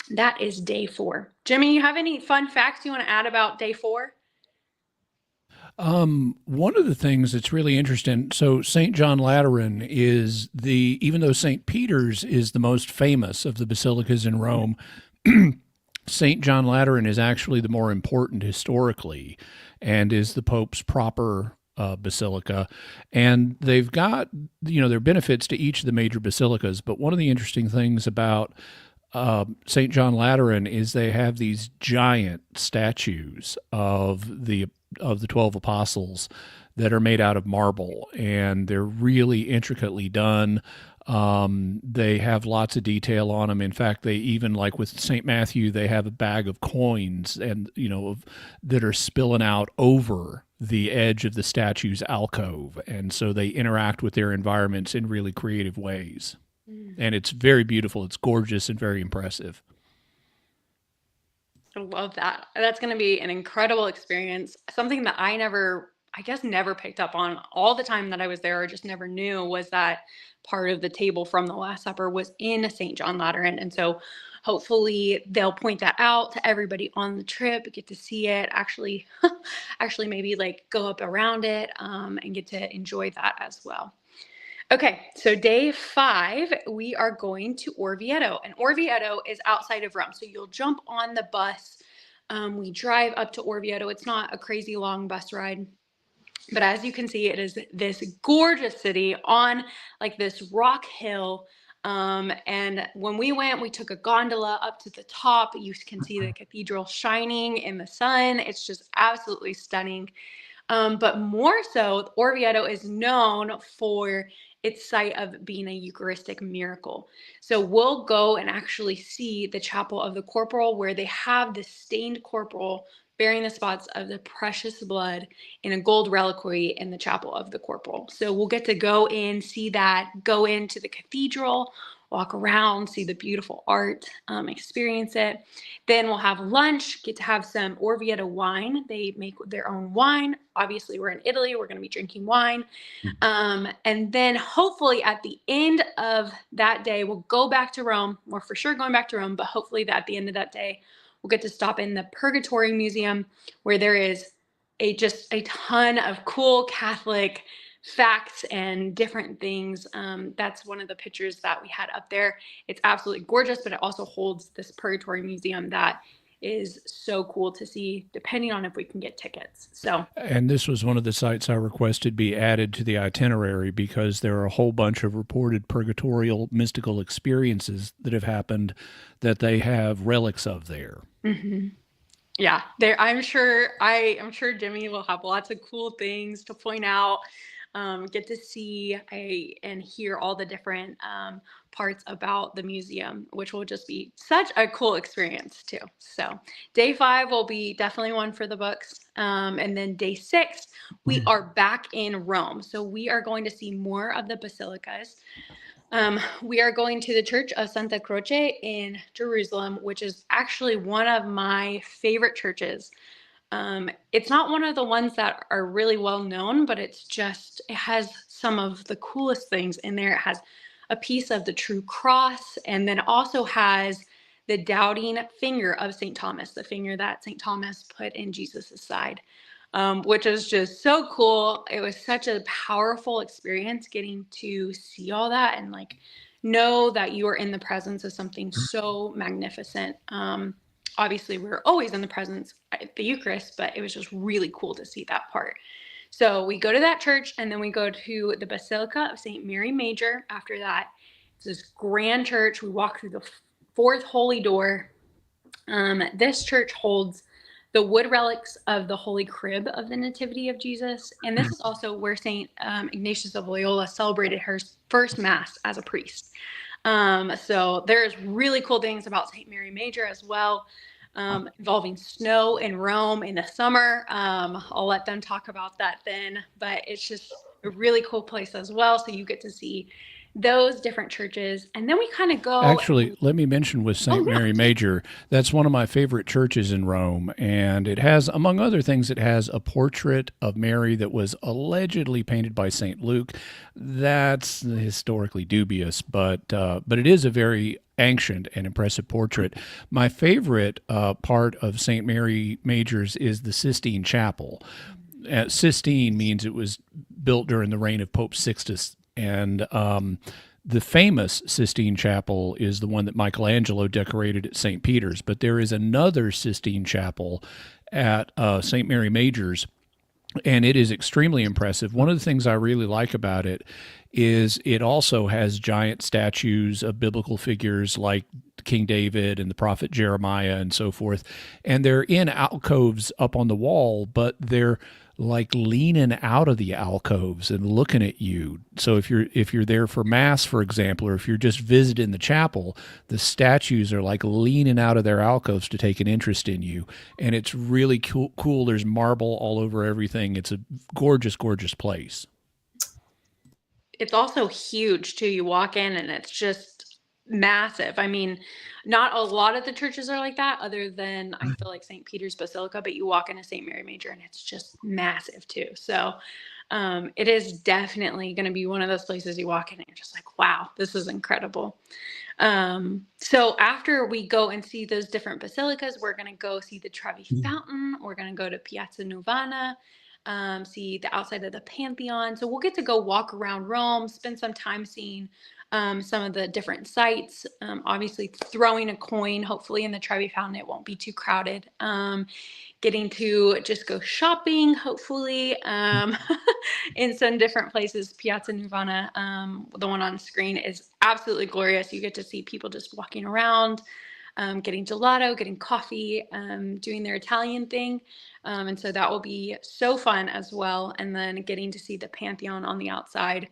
that is day 4. Jimmy, you have any fun facts you want to add about day 4? One of the things that's really interesting, so St. John Lateran is even though St. Peter's is the most famous of the basilicas in Rome, St. John Lateran is actually the more important historically and is the Pope's proper basilica. And they've got, their benefits to each of the major basilicas. But one of the interesting things about St. John Lateran is they have these giant statues of the 12 apostles that are made out of marble, and they're really intricately done. They have lots of detail on them. In fact, they even, like with St. Matthew, they have a bag of coins and, that are spilling out over the edge of the statue's alcove. And so they interact with their environments in really creative ways. And it's very beautiful. It's gorgeous and very impressive. I love that. That's going to be an incredible experience. Something that I never I guess never picked up on all the time that I was there, or just never knew, was that part of the table from the Last Supper was in St. John Lateran. And so hopefully they'll point that out to everybody on the trip, get to see it, actually maybe like go up around it, and get to enjoy that as well. Okay, so day 5, we are going to Orvieto, and Orvieto is outside of Rome. So you'll jump on the bus. We drive up to Orvieto. It's not a crazy long bus ride, but as you can see, it is this gorgeous city on like this rock hill. And when we went, we took a gondola up to the top. You can see the cathedral shining in the sun. It's just absolutely stunning. But more so, Orvieto is known for its site of being a Eucharistic miracle. So we'll go and actually see the Chapel of the Corporal, where they have the stained corporal bearing the spots of the precious blood in a gold reliquary in the Chapel of the Corporal. So we'll get to go in, see that, go into the cathedral, walk around, see the beautiful art, experience it. Then we'll have lunch, get to have some Orvieto wine. They make their own wine. Obviously, we're in Italy. We're going to be drinking wine. And then hopefully at the end of that day, we'll go back to Rome. We're for sure going back to Rome, but hopefully at the end of that day, we'll get to stop in the Purgatory Museum, where there is just a ton of cool Catholic facts and different things. That's one of the pictures that we had up there. It's absolutely gorgeous, but it also holds this Purgatory Museum that is so cool to see, depending on if we can get tickets. So, and this was one of the sites I requested be added to the itinerary, because there are a whole bunch of reported purgatorial mystical experiences that have happened that they have relics of there. Mm-hmm. Yeah, I'm sure Jimmy will have lots of cool things to point out. Get to see and hear all the different parts about the museum, which will just be such a cool experience too. So day 5 will be definitely one for the books. And then day 6, we are back in Rome. So we are going to see more of the basilicas. We are going to the Church of Santa Croce in Jerusalem, which is actually one of my favorite churches. It's not one of the ones that are really well known, but it has some of the coolest things in there. It has a piece of the true cross, and then also has the doubting finger of St. Thomas, the finger that St. Thomas put in Jesus's side, which is just so cool. It was such a powerful experience getting to see all that and like know that you are in the presence of something so magnificent. Obviously, we were always in the presence at the Eucharist, but it was just really cool to see that part. So we go to that church, and then we go to the Basilica of St. Mary Major. After that, it's this grand church. We walk through the 4th holy door. This church holds the wood relics of the Holy Crib of the Nativity of Jesus. And this is also where St. Ignatius of Loyola celebrated her first Mass as a priest. So there's really cool things about St. Mary Major as well, involving snow in Rome in the summer. I'll let them talk about that then, but it's just a really cool place as well. So you get to see those different churches, and then we kind of go. Actually, let me mention with St. Mary Major, that's one of my favorite churches in Rome, and it has, among other things, it has a portrait of Mary that was allegedly painted by St. Luke. That's historically dubious, but it is a very ancient and impressive portrait. My favorite part of St. Mary Major's is the Sistine Chapel. Sistine means it was built during the reign of Pope Sixtus. And the famous Sistine Chapel is the one that Michelangelo decorated at St. Peter's. But there is another Sistine Chapel at St. Mary Major's, and it is extremely impressive. One of the things I really like about it is it also has giant statues of biblical figures like King David and the prophet Jeremiah and so forth. And they're in alcoves up on the wall, but they're like leaning out of the alcoves and looking at you. So if you're there for Mass, for example, or if you're just visiting the chapel, the statues are like leaning out of their alcoves to take an interest in you. And it's really cool. There's marble all over everything. It's a gorgeous, gorgeous place. It's also huge too. You walk in and it's just massive. I mean, not a lot of the churches are like that, other than I feel like St. Peter's Basilica, but you walk into St. Mary Major and it's just massive too. So it is definitely going to be one of those places you walk in and you're just like, wow, this is incredible. So after we go and see those different basilicas, we're going to go see the Trevi Fountain. We're going to go to Piazza Nuvana, see the outside of the Pantheon. So we'll get to go walk around Rome, spend some time seeing some of the different sites, obviously throwing a coin, hopefully in the Trevi Fountain, it won't be too crowded. Getting to just go shopping, hopefully, in some different places. Piazza Nuvana, the one on screen, is absolutely glorious. You get to see people just walking around, getting gelato, getting coffee, doing their Italian thing. And so that will be so fun as well. And then getting to see the Pantheon on the outside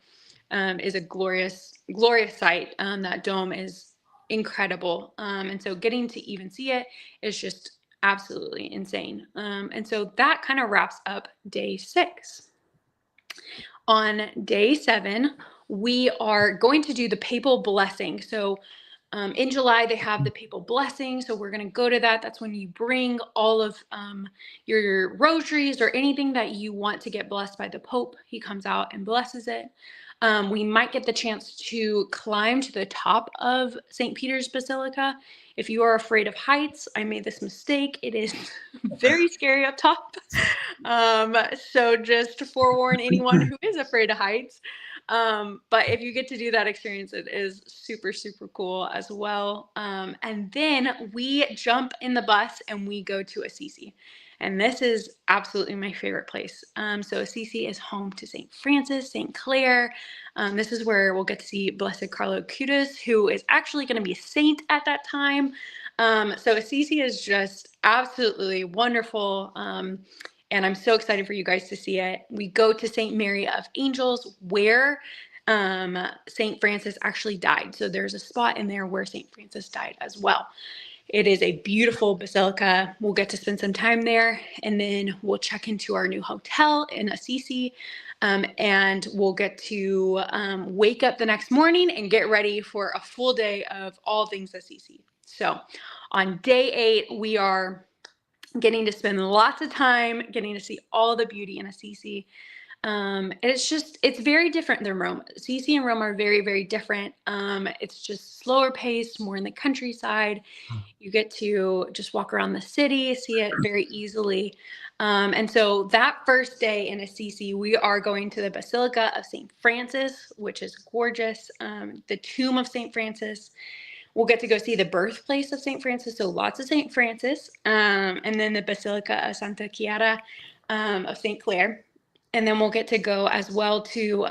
is a glorious, glorious sight. That dome is incredible. And so getting to even see it is just absolutely insane. And so that kind of wraps up day 6. On day 7, we are going to do the papal blessing. So in July, they have the papal blessing. So we're going to go to that. That's when you bring all of your rosaries or anything that you want to get blessed by the Pope. He comes out and blesses it. We might get the chance to climb to the top of St. Peter's Basilica. If you are afraid of heights, I made this mistake. It is very scary up top. So just to forewarn anyone who is afraid of heights. But if you get to do that experience, it is super, super cool as well. And then we jump in the bus and we go to Assisi. And this is absolutely my favorite place. So Assisi is home to St. Francis, St. Clare. This is where we'll get to see Blessed Carlo Acutis, who is actually going to be a saint at that time. So Assisi is just absolutely wonderful. And I'm so excited for you guys to see it. We go to St. Mary of Angels, where St. Francis actually died. So there's a spot in there where St. Francis died as well. It is a beautiful basilica. We'll get to spend some time there, and then we'll check into our new hotel in Assisi, and we'll get to wake up the next morning and get ready for a full day of all things Assisi. So on day 8, we are getting to spend lots of time getting to see all the beauty in Assisi. It's very different than Rome. Assisi and Rome are very, very different. It's just slower paced, more in the countryside. You get to just walk around the city, see it very easily. And so that first day in Assisi, we are going to the Basilica of St. Francis, which is gorgeous. The tomb of St. Francis. We'll get to go see the birthplace of St. Francis, so lots of St. Francis. And then the Basilica of Santa Chiara of St. Clare. And then we'll get to go as well to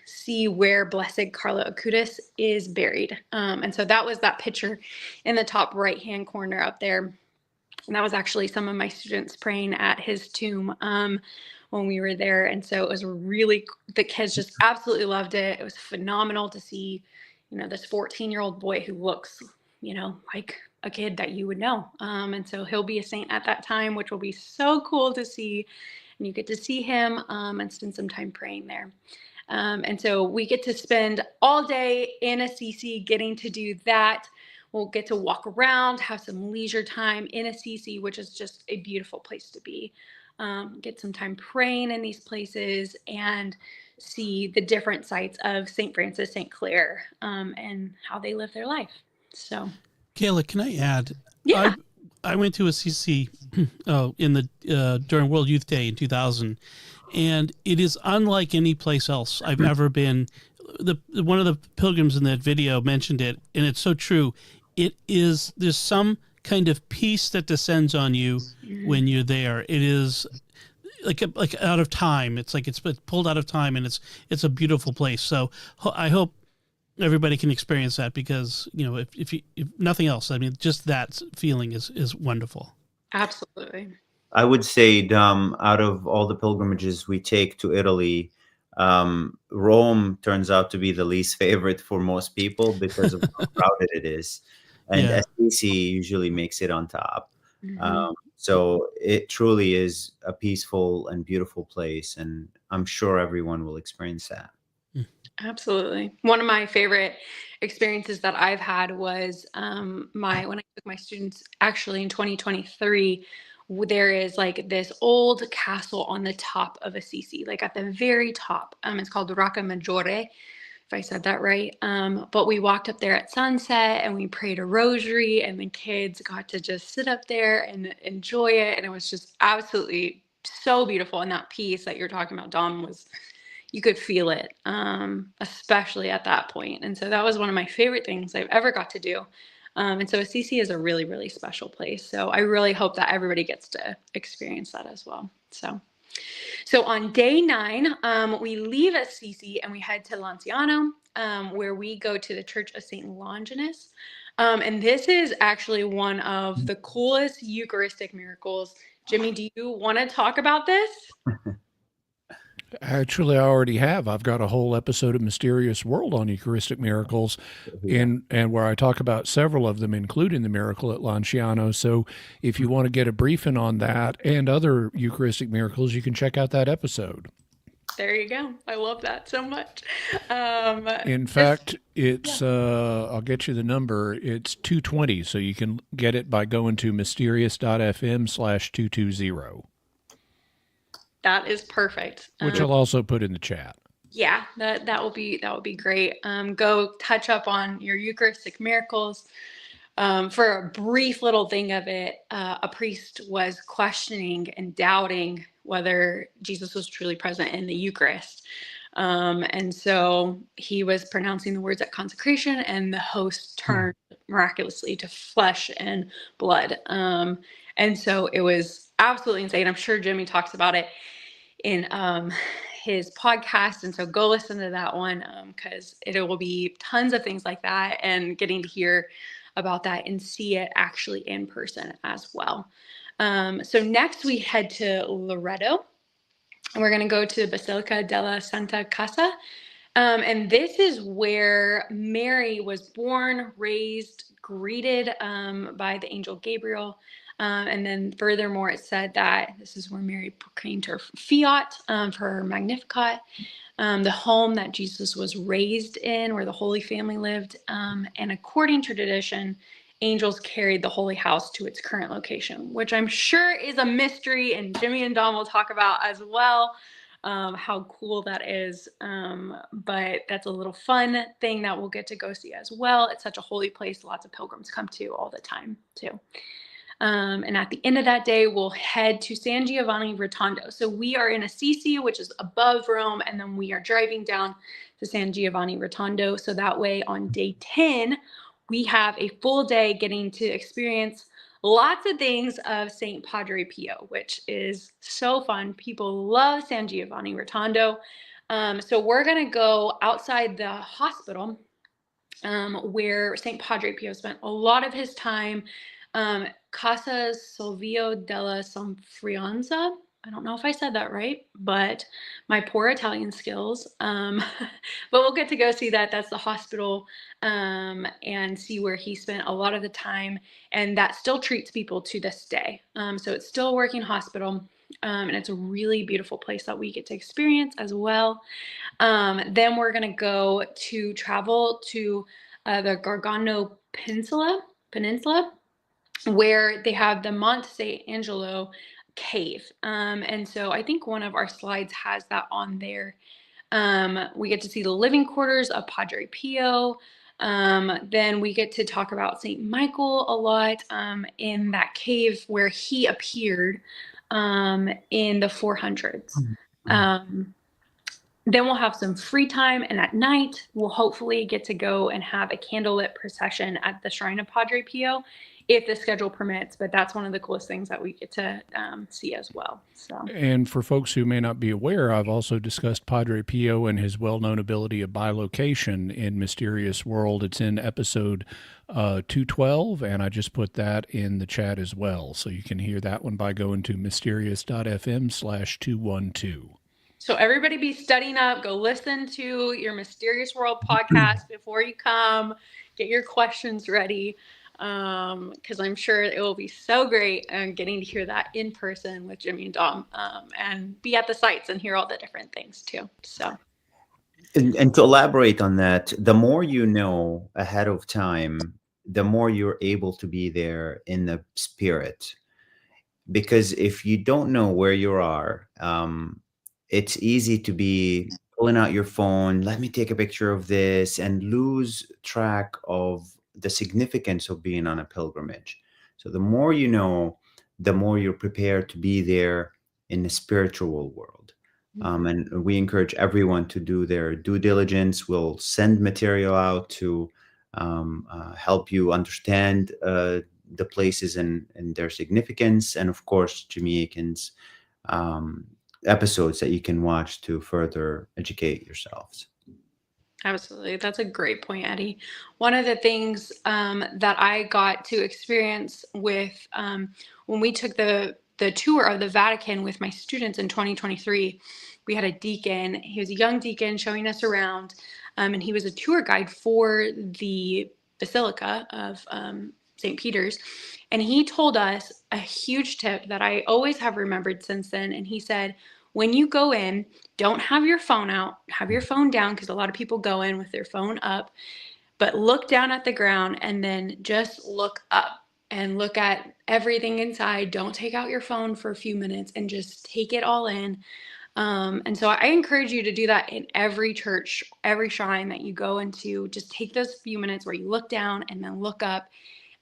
see where Blessed Carlo Acutis is buried. And so that was that picture in the top right-hand corner up there. And that was actually some of my students praying at his tomb when we were there. And so it was really, the kids just absolutely loved it. It was phenomenal to see, this 14-year-old boy who looks, like a kid that you would know. And so he'll be a saint at that time, which will be so cool to see. And you get to see him and spend some time praying there. And so we get to spend all day in Assisi getting to do that. We'll get to walk around, have some leisure time in Assisi, which is just a beautiful place to be. Get some time praying in these places and see the different sites of St. Francis, St. Clare, and how they live their life. So, Kayla, can I add? Yeah. I went to Assisi during World Youth Day in 2000, and it is unlike any place else I've ever been. One of the pilgrims in that video mentioned it, and it's so true. There's some kind of peace that descends on you when you're there. It is like out of time. It's like it's pulled out of time, and it's a beautiful place. So I hope everybody can experience that, because if nothing else, I mean, just that feeling is wonderful. Absolutely. I would say, out of all the pilgrimages we take to Italy, Rome turns out to be the least favorite for most people because of how crowded it is. And Assisi usually makes it on top. So it truly is a peaceful and beautiful place, and I'm sure everyone will experience that. Absolutely. One of my favorite experiences that I've had was when I took my students actually in 2023. There is like this old castle on the top of Assisi, like at the very top. It's called Rocca Maggiore, if I said that right. But we walked up there at sunset and we prayed a rosary, and the kids got to just sit up there and enjoy it. And it was just absolutely so beautiful. And that peace that you're talking about, Dom, you could feel it, especially at that point. And so that was one of my favorite things I've ever got to do. And so Assisi is a really, really special place. So I really hope that everybody gets to experience that as well. So on day 9, we leave Assisi and we head to Lanciano, where we go to the Church of St. Longinus. And this is actually one of the coolest Eucharistic miracles. Jimmy, do you want to talk about this? Actually, I already have. I've got a whole episode of Mysterious World on Eucharistic miracles, and where I talk about several of them, including the miracle at Lanciano. So if you want to get a briefing on that and other Eucharistic miracles, you can check out that episode. There you go. I love that so much. In fact, it's, I'll get you the number. It's 220. So you can get it by going to mysterious.fm/220. That is perfect. Which I'll also put in the chat. Yeah, that will be great. Go touch up on your Eucharistic miracles. For a brief little thing of it, a priest was questioning and doubting whether Jesus was truly present in the Eucharist. And so he was pronouncing the words at consecration, and the host turned miraculously to flesh and blood. And so it was absolutely insane. I'm sure Jimmy talks about it in his podcast. And so go listen to that one, because it will be tons of things like that, and getting to hear about that and see it actually in person as well. So next we head to Loreto, and we're going to go to Basilica della Santa Casa. And this is where Mary was born, raised, greeted by the angel Gabriel. And then furthermore, it said that this is where Mary proclaimed her fiat for her Magnificat, the home that Jesus was raised in, where the Holy Family lived. And according to tradition, angels carried the Holy House to its current location, which I'm sure is a mystery, and Jimmy and Dom will talk about as well, how cool that is. But that's a little fun thing that we'll get to go see as well. It's such a holy place. Lots of pilgrims come to all the time too. And at the end of that day, we'll head to Sangiovanni Rotondo. So we are in Assisi, which is above Rome, and then we are driving down to Sangiovanni Rotondo. So that way on day 10, we have a full day getting to experience lots of things of St. Padre Pio, which is so fun. People love Sangiovanni Rotondo. So we're going to go outside the hospital, where St. Padre Pio spent a lot of his time. Casa Silvio della Sanfrianza. I don't know if I said that right, but my poor Italian skills. But we'll get to go see that. That's the hospital, and see where he spent a lot of the time. And that still treats people to this day. So it's still a working hospital. And it's a really beautiful place that we get to experience as well. Then we're going to travel to the Gargano Peninsula, where they have the Monte St. Angelo cave. And so I think one of our slides has that on there. We get to see the living quarters of Padre Pio. Then we get to talk about St. Michael a lot in that cave where he appeared in the 400s. Then we'll have some free time, and at night we'll hopefully get to go and have a candlelit procession at the Shrine of Padre Pio, if the schedule permits. But that's one of the coolest things that we get to see as well. So, and for folks who may not be aware, I've also discussed Padre Pio and his well-known ability of bilocation in Mysterious World. It's in episode 212, and I just put that in the chat as well. So you can hear that one by going to mysterious.fm/212. So everybody be studying up. Go listen to your Mysterious World podcast before you come. Get your questions ready, because I'm sure it will be so great getting to hear that in person with Jimmy and Dom, and be at the sites and hear all the different things too. So And to elaborate on that, the more you know ahead of time, the more you're able to be there in the spirit. Because if you don't know where you are, it's easy to be pulling out your phone, let me take a picture of this, and lose track of the significance of being on a pilgrimage. So the more you know, the more you're prepared to be there in the spiritual world. And we encourage everyone to do their due diligence. We'll send material out to help you understand the places and their significance, and of course Jimmy Akin's um, episodes that you can watch to further educate yourselves. Absolutely. That's a great point, Eddie. One of the things that I got to experience with when we took the tour of the Vatican with my students in 2023, we had a deacon. He was a young deacon showing us around, and he was a tour guide for the Basilica of St. Peter's. And he told us a huge tip that I always have remembered since then. And he said, when you go in, don't have your phone out, have your phone down, because a lot of people go in with their phone up, but look down at the ground and then just look up and look at everything inside. Don't take out your phone for a few minutes and just take it all in. And so I encourage you to do that in every church, every shrine that you go into. Just take those few minutes where you look down and then look up.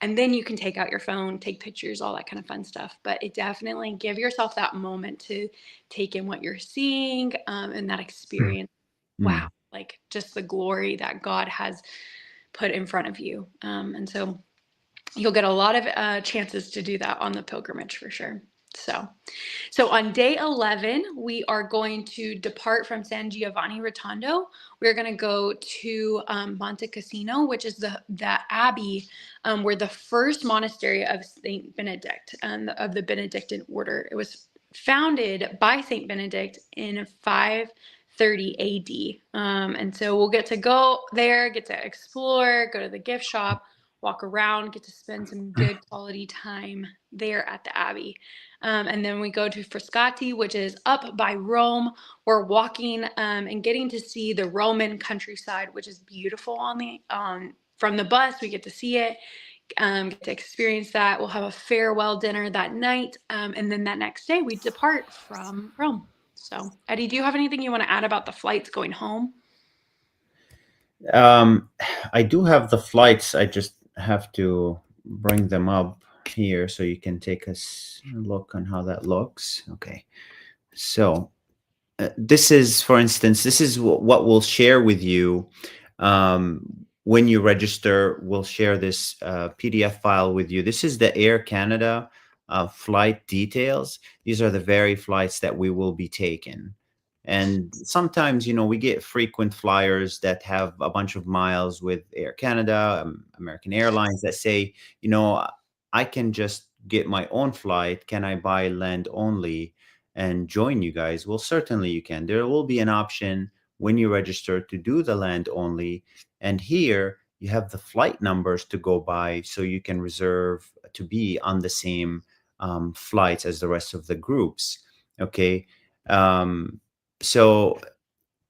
And then you can take out your phone, take pictures, all that kind of fun stuff. But it definitely give yourself that moment to take in what you're seeing and that experience. Wow, like just the glory that God has put in front of you. And so you'll get a lot of chances to do that on the pilgrimage for sure. So on day 11, we are going to depart from Sangiovanni Rotondo. We're going to go to Monte Cassino, which is the abbey where the first monastery of Saint Benedict of the Benedictine order. It was founded by Saint Benedict in 530 AD. And so we'll get to go there, get to explore, go to the gift shop, walk around, get to spend some good quality time there at the abbey. And then we go to Frascati, which is up by Rome. We're walking and getting to see the Roman countryside, which is beautiful from the bus. We get to see it, get to experience that. We'll have a farewell dinner that night. And then that next day we depart from Rome. So Eddie, do you have anything you want to add about the flights going home? I do have the flights. I just have to bring them up here so you can take a look on how that looks. Okay. So this is, for instance, this is what we'll share with you when you register. We'll share this PDF file with you. This is the Air Canada flight details. These are the very flights that we will be taking. And sometimes, we get frequent flyers that have a bunch of miles with Air Canada, American Airlines, that say, I can just get my own flight. Can I buy land only and join you guys? Well, certainly you can. There will be an option when you register to do the land only. And here you have the flight numbers to go by, so you can reserve to be on the same flights as the rest of the groups. Okay. So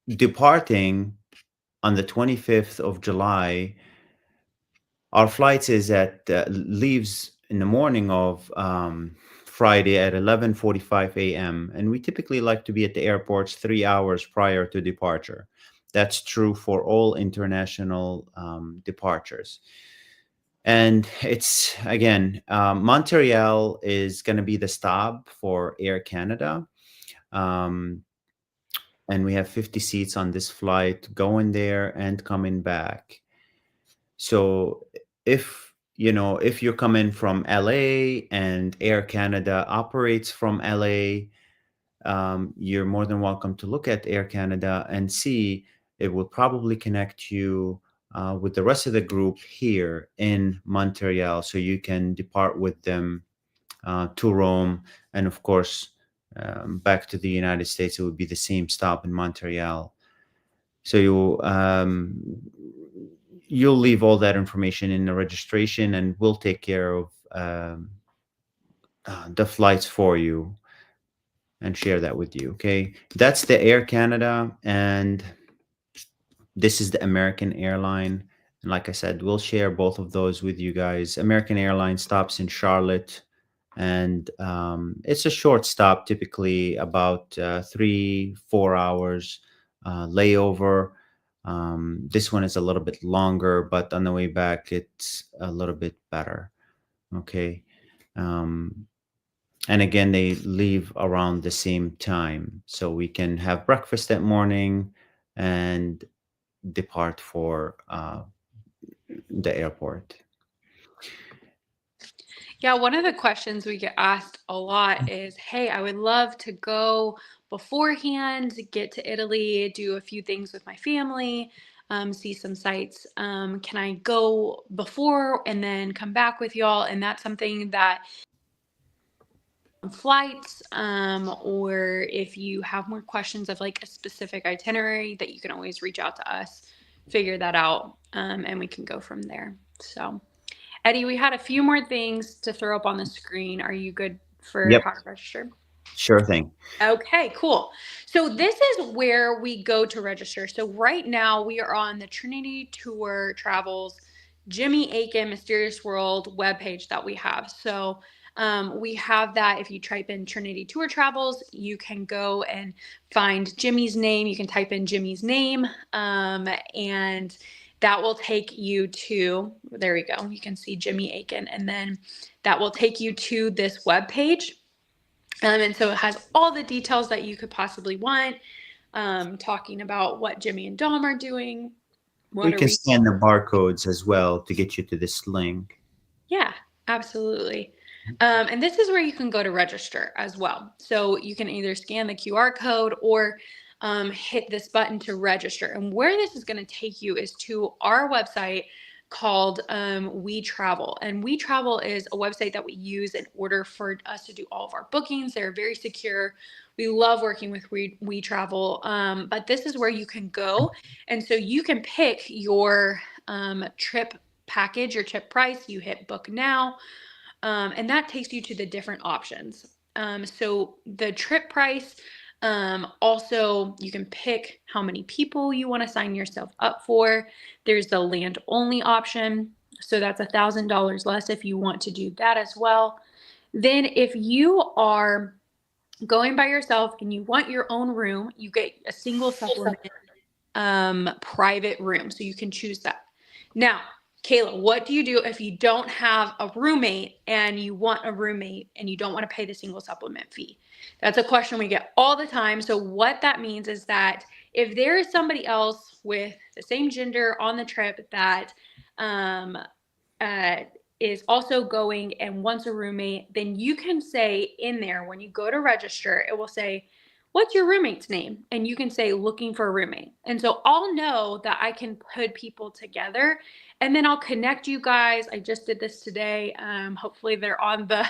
departing on the 25th of July, our flights is leaves in the morning of Friday at 11:45 a.m. And we typically like to be at the airports 3 hours prior to departure. That's true for all international departures. And it's, again, Montreal is going to be the stop for Air Canada. And we have 50 seats on this flight going there and coming back. So if you're coming from LA and Air Canada operates from LA, you're more than welcome to look at Air Canada and see. It will probably connect you with the rest of the group here in Montreal, so you can depart with them to Rome. And of course, back to the United States, it would be the same stop in Montreal. So you'll leave all that information in the registration, and we'll take care of the flights for you and share that with you. Okay, that's the Air Canada. And This is the American airline. And like I said, we'll share both of those with you guys. American airline stops in Charlotte, and it's a short stop, typically about 3-4 hours layover. This one is a little bit longer, but on the way back, it's a little bit better. Okay. And again, they leave around the same time. So we can have breakfast that morning and depart for the airport. Yeah, one of the questions we get asked a lot is, hey, I would love to go beforehand, get to Italy, do a few things with my family, see some sights. Can I go before and then come back with y'all? And that's something that flights, or if you have more questions of like a specific itinerary, that you can always reach out to us, figure that out, and we can go from there. So Eddie, we had a few more things to throw up on the screen. Are you good for Yep. how to register? Sure thing. Okay, cool. So this is where we go to register. So right now we are on the Trinity Tour Travels Jimmy Akin Mysterious World webpage that we have. So we have that. If you type in Trinity Tour Travels, you can go and find Jimmy's name. You can type in Jimmy's name, and that will take you to, there we go. You can see Jimmy Akin, and then that will take you to this web page. And so it has all the details that you could possibly want, talking about what Jimmy and Dom are doing. We can scan the barcodes as well to get you to this link. Yeah, absolutely. And this is where you can go to register as well. So you can either scan the QR code or hit this button to register. And where this is going to take you is to our website called We Travel. And We Travel is a website that we use in order for us to do all of our bookings. They're very secure. We love working with We Travel, but this is where you can go. And so you can pick your trip package, your trip price. You hit book now, and that takes you to the different options. So the trip price, also you can pick how many people you want to sign yourself up for. There's the land only option. So that's $1,000 less if you want to do that as well. Then if you are going by yourself and you want your own room, you get a single supplement private room. So you can choose that. Now, Kayla, what do you do if you don't have a roommate and you want a roommate and you don't want to pay the single supplement fee? That's a question we get all the time. So what that means is that if there is somebody else with the same gender on the trip that is also going and wants a roommate, then you can say in there, when you go to register, it will say, what's your roommate's name? And you can say looking for a roommate. And so I'll know that I can put people together, and then I'll connect you guys. I just did this today. Hopefully they're on the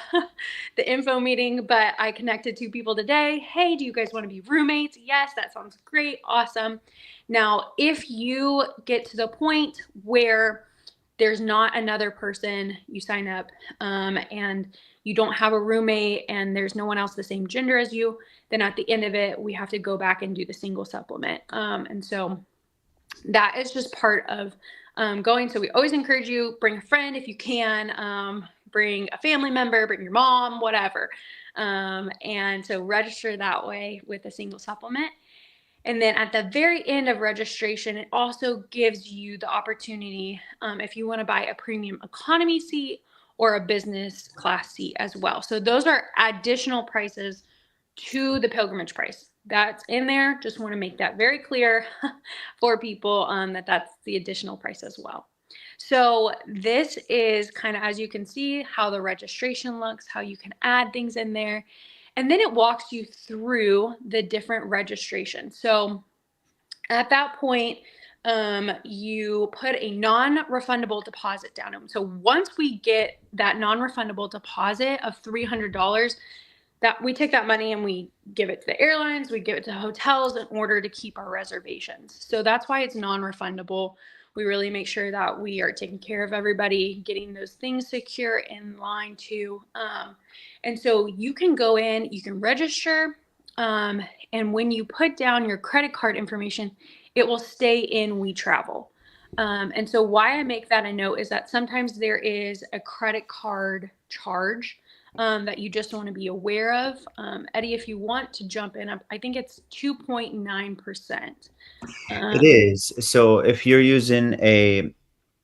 info meeting, but I connected 2 people today. Hey, do you guys want to be roommates? Yes, that sounds great. Awesome. Now, if you get to the point where there's not another person, you sign up and you don't have a roommate and there's no one else the same gender as you, then at the end of it, we have to go back and do the single supplement. And so that is just part of going. So we always encourage you, bring a friend if you can, bring a family member, bring your mom, whatever. And so register that way with a single supplement. And then at the very end of registration, it also gives you the opportunity, if you want to buy a premium economy seat or a business class seat as well. So those are additional prices to the pilgrimage price. That's in there. Just want to make that very clear for people, that that's the additional price as well. So this is kind of, as you can see, how the registration looks, how you can add things in there. And then it walks you through the different registrations. So at that point, you put a non-refundable deposit down. So once we get that non-refundable deposit of $300, that we take that money and we give it to the airlines, we give it to hotels in order to keep our reservations. So that's why it's non-refundable. We really make sure that we are taking care of everybody, getting those things secure in line too. And so you can go in, you can register, and when you put down your credit card information, it will stay in We Travel. And so why I make that a note is that sometimes there is a credit card charge that you just want to be aware of. Eddie, if you want to jump in, I think it's 2.9%. It is. So if you're using a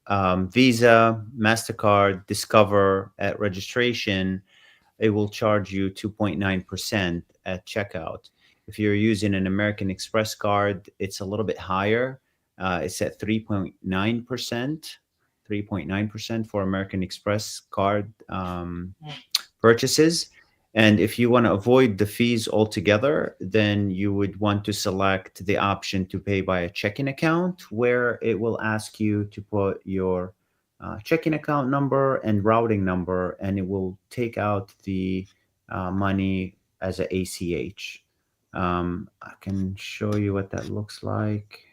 Visa, MasterCard, Discover at registration, it will charge you 2.9% at checkout. If you're using an American Express card, it's a little bit higher. It's at 3.9%, 3.9% for American Express card purchases. And if you want to avoid the fees altogether, then you would want to select the option to pay by a checking account, where it will ask you to put your checking account number and routing number, and it will take out the money as a ACH. I can show you what that looks like.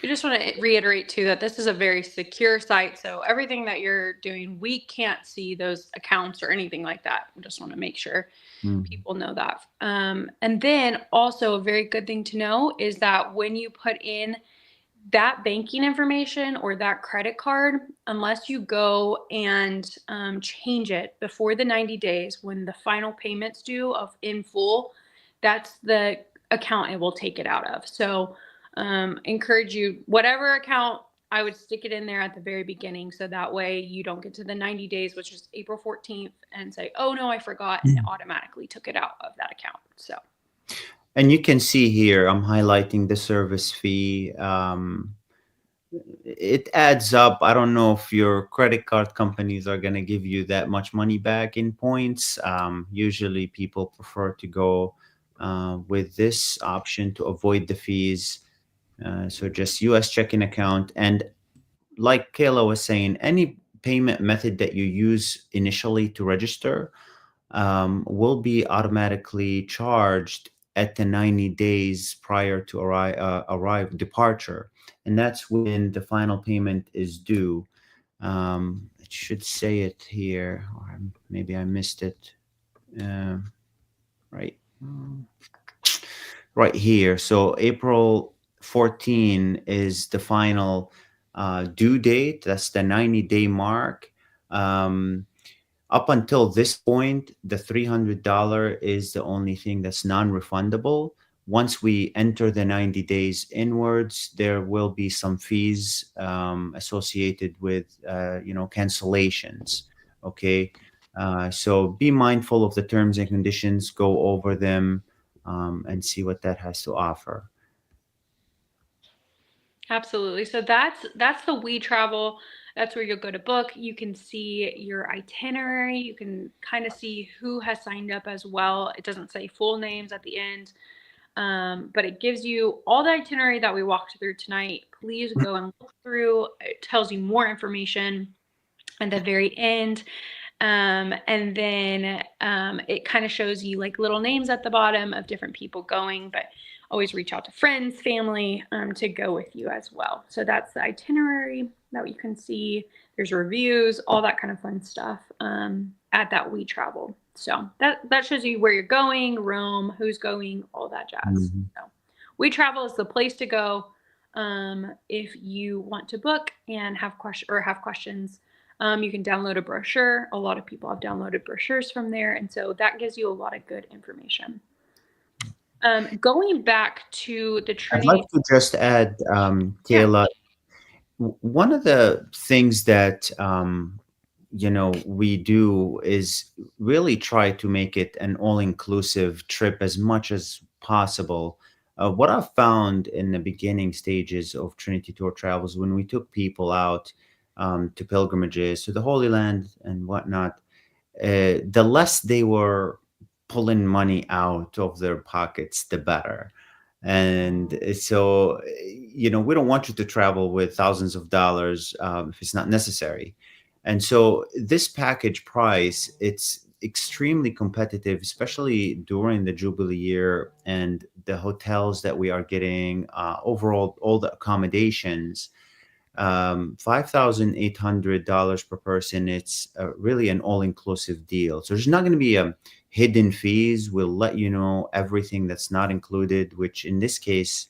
I just want to reiterate too that this is a very secure site. So everything that you're doing, we can't see those accounts or anything like that. I just want to make sure people know that. And then also a very good thing to know is that when you put in that banking information or that credit card, unless you go and change it before the 90 days, when the final payment's due of in full, that's the account it will take it out of. So encourage you, whatever account, I would stick it in there at the very beginning. So that way you don't get to the 90 days, which is April 14th, and say, oh no, I forgot, and it automatically took it out of that account. So. And you can see here, I'm highlighting the service fee. It adds up. I don't know if your credit card companies are going to give you that much money back in points. Usually people prefer to go with this option to avoid the fees. So just US checking account. And like Kayla was saying, any payment method that you use initially to register will be automatically charged at the 90 days prior to departure. And that's when the final payment is due. It should say it here, or maybe I missed it. Right here. So April 14 is the final due date. That's the 90-day mark. Up until this point, the $300 is the only thing that's non-refundable. Once we enter the 90 days inwards, there will be some fees associated with, cancellations. Okay. So be mindful of the terms and conditions, go over them, and see what that has to offer. Absolutely. So that's the We Travel. That's where you'll go to book. You can see your itinerary. You can kind of see who has signed up as well. It doesn't say full names at the end, but it gives you all the itinerary that we walked through tonight. Please go and look through. It tells you more information at the very end. And then it kind of shows you like little names at the bottom of different people going, but always reach out to friends, family, to go with you as well. So that's the itinerary that you can see. There's reviews, all that kind of fun stuff at that We Travel. So that shows you where you're going, Rome, who's going, all that jazz. So We Travel is the place to go if you want to book and have questions. You can download a brochure. A lot of people have downloaded brochures from there. And so that gives you a lot of good information. Going back to the Trinity. I'd like to just add, Kayla, one of the things that, we do is really try to make it an all-inclusive trip as much as possible. What I've found in the beginning stages of Trinity Tour Travels, when we took people out to pilgrimages to the Holy Land and whatnot, the less they were pulling money out of their pockets, the better. And so, we don't want you to travel with thousands of dollars if it's not necessary. And so this package price, it's extremely competitive, especially during the Jubilee year, and the hotels that we are getting, overall, all the accommodations, $5,800 per person. It's really an all-inclusive deal. So there's not going to be hidden fees. We'll let you know everything that's not included, which in this case,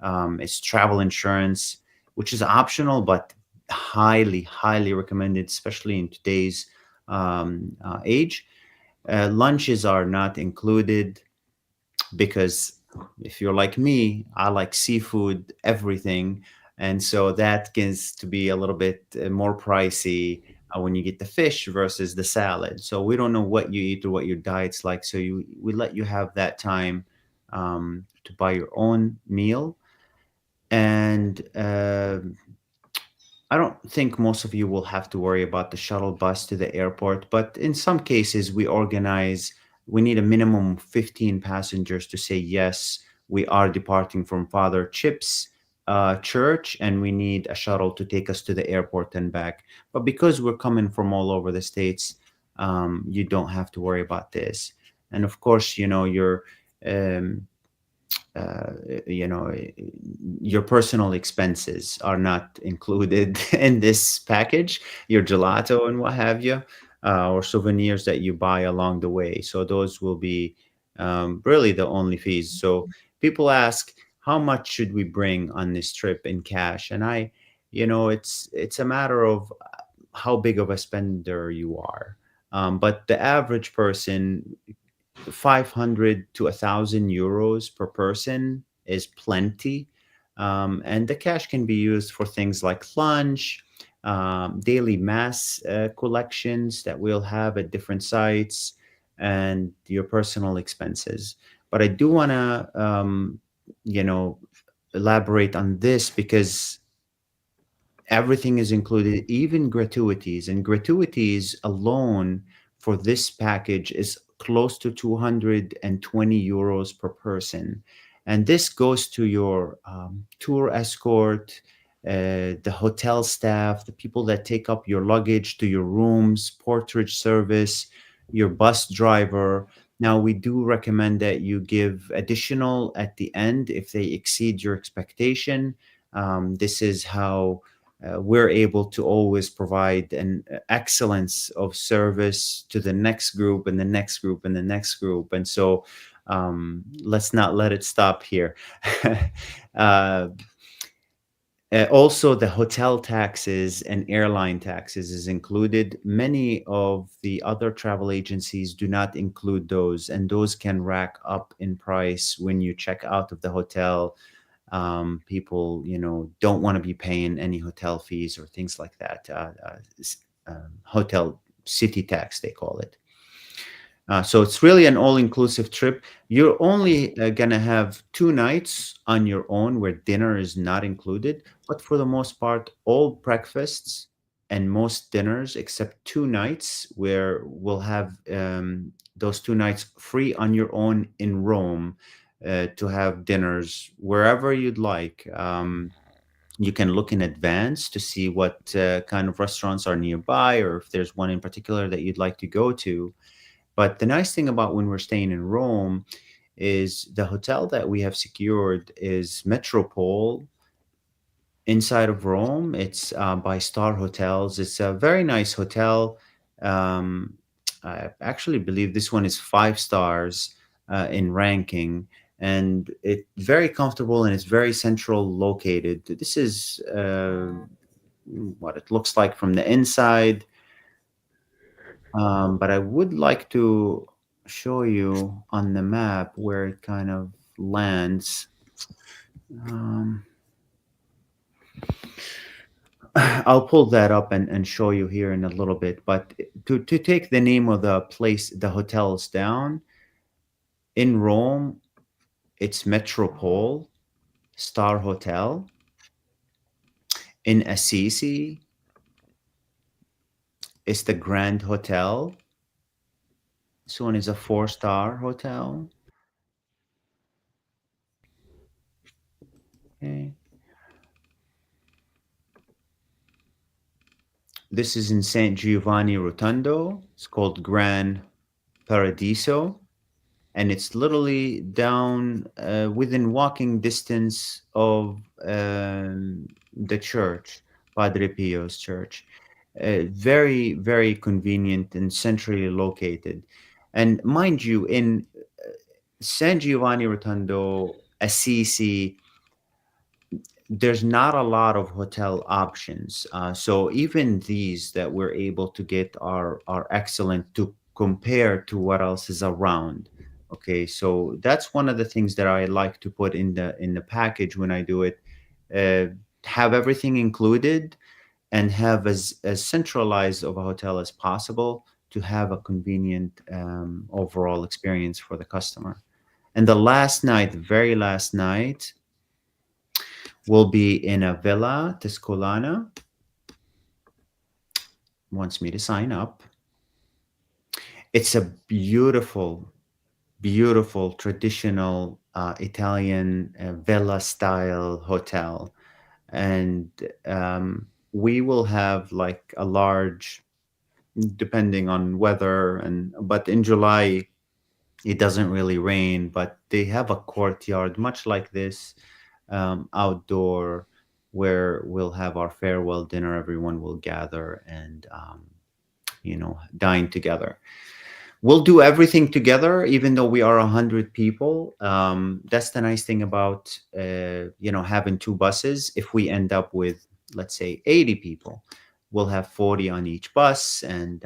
It's travel insurance, which is optional, but highly, highly recommended, especially in today's age. Lunches are not included because if you're like me, I like seafood, everything. And so that gets to be a little bit more pricey when you get the fish versus the salad. So we don't know what you eat or what your diet's like. So we let you have that time to buy your own meal. And I don't think most of you will have to worry about the shuttle bus to the airport, but in some cases, we need a minimum of 15 passengers to say, yes, we are departing from Father Chip's church, and we need a shuttle to take us to the airport and back. But because we're coming from all over the States, you don't have to worry about this. And of course, um, uh, you know, your personal expenses are not included in this package, your gelato and what have you, or souvenirs that you buy along the way. So those will be really the only fees. So people ask, how much should we bring on this trip in cash? And it's a matter of how big of a spender you are. But the average person, 500 to 1,000 euros per person is plenty. And the cash can be used for things like lunch, daily mass collections that we'll have at different sites, and your personal expenses. But I do want to, you know, elaborate on this because everything is included, even gratuities. And gratuities alone for this package is close to 220 euros per person. And this goes to your tour escort, the hotel staff, the people that take up your luggage to your rooms, porterage service, your bus driver. Now, we do recommend that you give additional at the end if they exceed your expectation. This is how we're able to always provide an excellence of service to the next group and the next group and the next group. And so let's not let it stop here. uh, Also, the hotel taxes and airline taxes is included. Many of the other travel agencies do not include those, and those can rack up in price when you check out of the hotel. People, don't want to be paying any hotel fees or things like that. Hotel city tax, they call it. So it's really an all-inclusive trip. You're only gonna have 2 nights on your own where dinner is not included, but for the most part, all breakfasts and most dinners, except 2 nights where we'll have those 2 nights free on your own in Rome to have dinners wherever you'd like. You can look in advance to see what kind of restaurants are nearby, or if there's one in particular that you'd like to go to. But the nice thing about when we're staying in Rome is the hotel that we have secured is Metropole inside of Rome. It's by Star Hotels. It's a very nice hotel. Um, I actually believe this one is 5 stars in ranking, and it's very comfortable and it's very central located. This is what it looks like from the inside. But I would like to show you on the map where it kind of lands. I'll pull that up and show you here in a little bit. But to take the name of the place, the hotels down, in Rome, it's Metropole Star Hotel. In Assisi, it's the Grand Hotel. This one is a 4-star hotel. Okay. This is in Sangiovanni Rotondo. It's called Gran Paradiso. And it's literally down within walking distance of the church, Padre Pio's church. Very, very convenient and centrally located. And mind you, in San Giovanni Rotondo, Assisi, there's not a lot of hotel options. So even these that we're able to get are excellent to compare to what else is around. Okay, so that's one of the things that I like to put in the package when I do it. Uh, have everything included and have as centralized of a hotel as possible to have a convenient overall experience for the customer. And the last night, the very last night, will be in a Villa Tuscolana. Wants me to sign up. It's a beautiful, beautiful traditional Italian villa style hotel. And we will have like a large, depending on weather, but in July it doesn't really rain, but they have a courtyard much like this, outdoor, where we'll have our farewell dinner. Everyone will gather and dine together. We'll do everything together, even though we are 100 people. That's the nice thing about having two buses. If we end up with, let's say, 80 people, we'll have 40 on each bus, and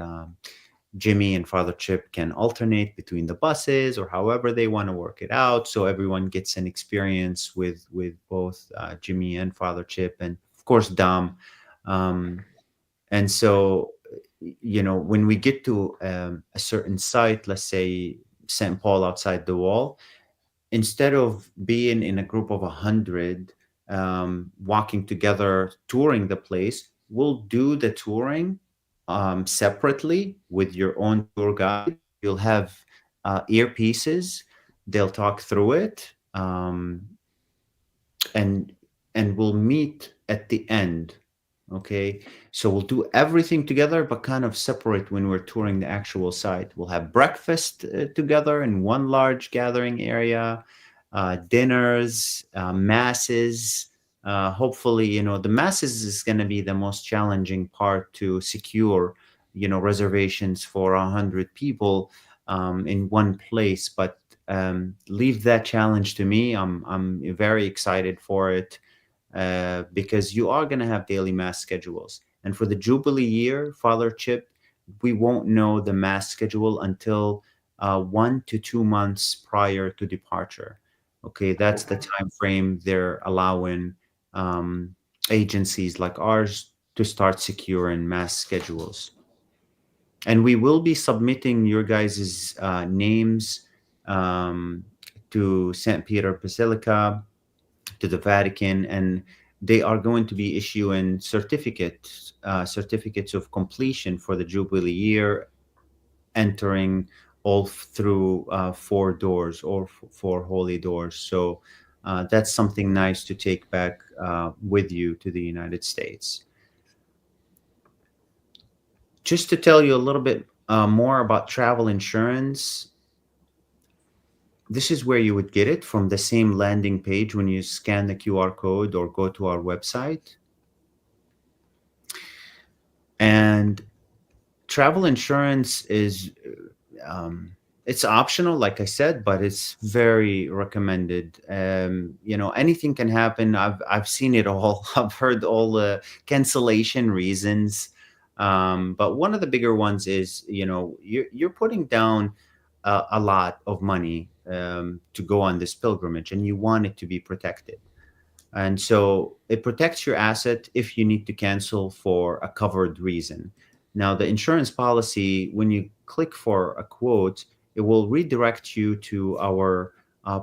Jimmy and Father Chip can alternate between the buses or however they want to work it out. So everyone gets an experience with both Jimmy and Father Chip, and of course Dom. And so, when we get to a certain site, let's say St. Paul outside the wall, instead of being in a group of 100 walking together, touring the place, we'll do the touring separately with your own tour guide. You'll have earpieces. They'll talk through it, and we'll meet at the end. Okay, so we'll do everything together, but kind of separate when we're touring the actual site. We'll have breakfast together in one large gathering area, dinners, masses. Hopefully, the masses is going to be the most challenging part to secure, reservations for 100 people in one place. But leave that challenge to me. I'm very excited for it. Because you are going to have daily mass schedules. And for the Jubilee year, Father Chip, we won't know the mass schedule until 1 to 2 months prior to departure. Okay, that's the time frame they're allowing agencies like ours to start securing mass schedules. And we will be submitting your guys' names to St. Peter Basilica, to the Vatican, and they are going to be issuing certificates of completion for the Jubilee year, entering all through 4 doors or 4 holy doors. So that's something nice to take back with you to the United States. Just to tell you a little bit more about travel insurance, this is where you would get it from the same landing page when you scan the QR code or go to our website. And travel insurance is, it's optional, like I said, but it's very recommended. Anything can happen. I've seen it all. I've heard all the cancellation reasons. But one of the bigger ones is, you're putting down a lot of money to go on this pilgrimage, and you want it to be protected. And so it protects your asset if you need to cancel for a covered reason. Now, the insurance policy, when you click for a quote, it will redirect you to our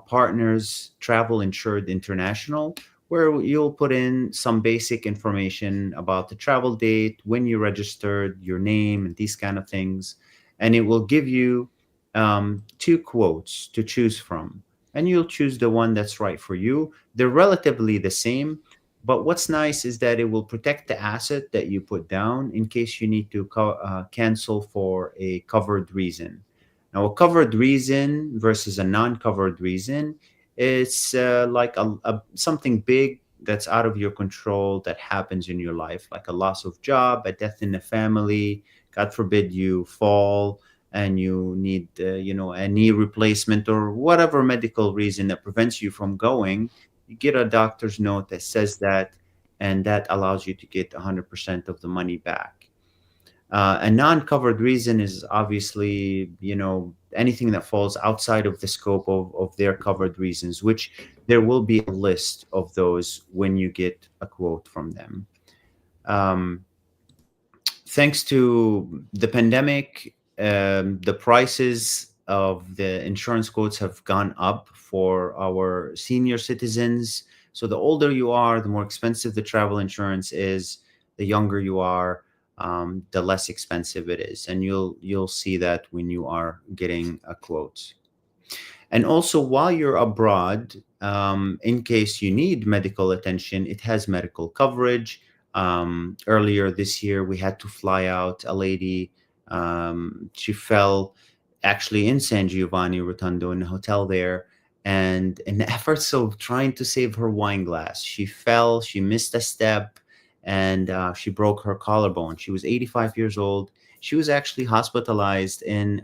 partners, Travel Insured International, where you'll put in some basic information about the travel date, when you registered, your name, and these kind of things. And it will give you 2 quotes to choose from, and you'll choose the one that's right for you. They're relatively the same, but what's nice is that it will protect the asset that you put down in case you need to cancel for a covered reason. Now, a covered reason versus a non-covered reason, it's like something big that's out of your control that happens in your life, like a loss of job, a death in the family, God forbid you fall and you need a knee replacement or whatever medical reason that prevents you from going. you get a doctor's note that says that, and that allows you to get 100% of the money back. A non-covered reason is obviously, anything that falls outside of the scope of their covered reasons, which there will be a list of those when you get a quote from them. Thanks to the pandemic, the prices of the insurance quotes have gone up for our senior citizens. So the older you are, the more expensive the travel insurance is. The younger you are, the less expensive it is, and you'll see that when you are getting a quote. And also, while you're abroad, in case you need medical attention, it has medical coverage. Earlier this year, we had to fly out a lady. She fell actually in Sangiovanni Rotondo in a hotel there. And in the efforts of trying to save her wine glass, she fell, she missed a step, and she broke her collarbone. She was 85 years old. She was actually hospitalized in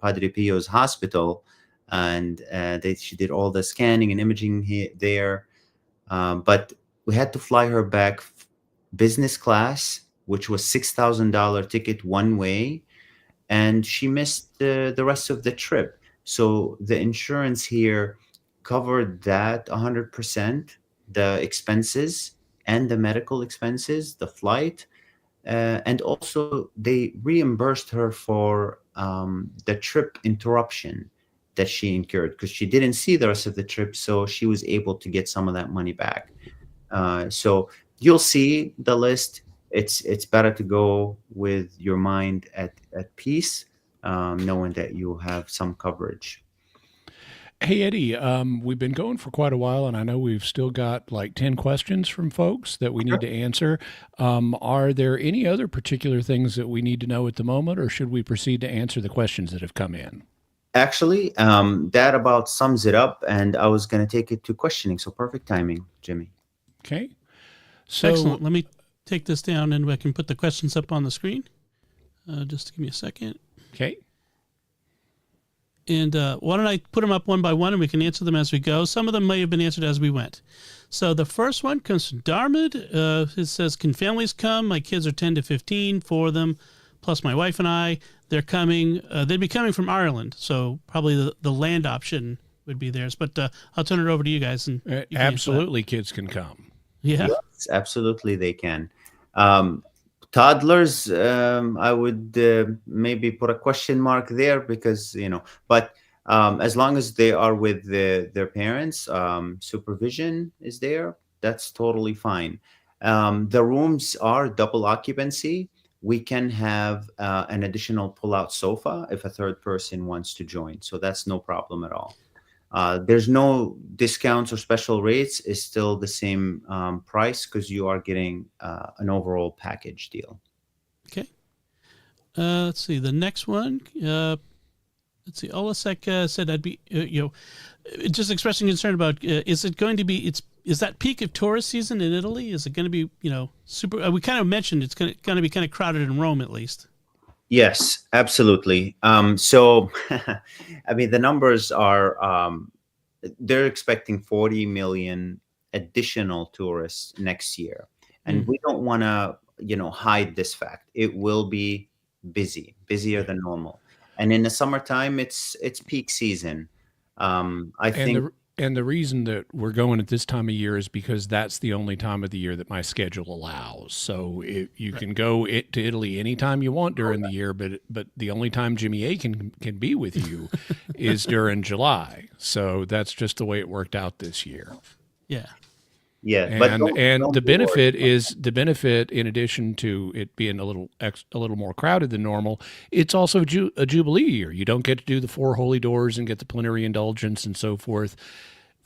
Padre Pio's hospital, and she did all the scanning and imaging there. But we had to fly her back business class, which was $6,000 ticket one way, and she missed the rest of the trip. So the insurance here covered that 100%, the expenses and the medical expenses, the flight, and also they reimbursed her for the trip interruption that she incurred, because she didn't see the rest of the trip, so she was able to get some of that money back. So you'll see the list. It's better to go with your mind at peace, knowing that you have some coverage. Hey, Eddie, we've been going for quite a while, and I know we've still got like 10 questions from folks that we need to answer. Are there any other particular things that we need to know at the moment, or should we proceed to answer the questions that have come in? Actually, that about sums it up, and I was going to take it to questioning, so perfect timing, Jimmy. Okay. So, excellent. Let me take this down, and I can put the questions up on the screen. Just give me a second. Okay. And why don't I put them up one by one, and we can answer them as we go. Some of them may have been answered as we went. So the first one comes from Darmid. It says, can families come? My kids are 10 to 15, four of them, plus my wife and I. They're coming. They'd be coming from Ireland, so probably the land option would be theirs. But I'll turn it over to you guys. And you can absolutely, kids can come. Yeah. Yes, absolutely, they can. Toddlers, I would maybe put a question mark there, because, but as long as they are with their parents, supervision is there, that's totally fine. The rooms are double occupancy. We can have an additional pull-out sofa if a third person wants to join, so that's no problem at all. There's no discounts or special rates. It's still the same price, because you are getting an overall package deal. Okay. Let's see. The next one. Let's see. Olasek said I'd be, just expressing concern about, is it going to be, is that peak of tourist season in Italy? Is it going to be, super, we kind of mentioned it's going to be kind of crowded in Rome, at least. Yes, absolutely. So, I mean, the numbers are, they're expecting 40 million additional tourists next year. And we don't want to, hide this fact. It will be busier than normal. And in the summertime, it's peak season. I think. And the reason that we're going at this time of year is because that's the only time of the year that my schedule allows. So you can go to Italy anytime you want during the year, but the only time Jimmy A can be with you is during July. So that's just the way it worked out this year. Yeah. Yeah, and the benefit is in addition to it being a little more crowded than normal, it's also a Jubilee year. You don't get to do the 4 holy doors and get the plenary indulgence and so forth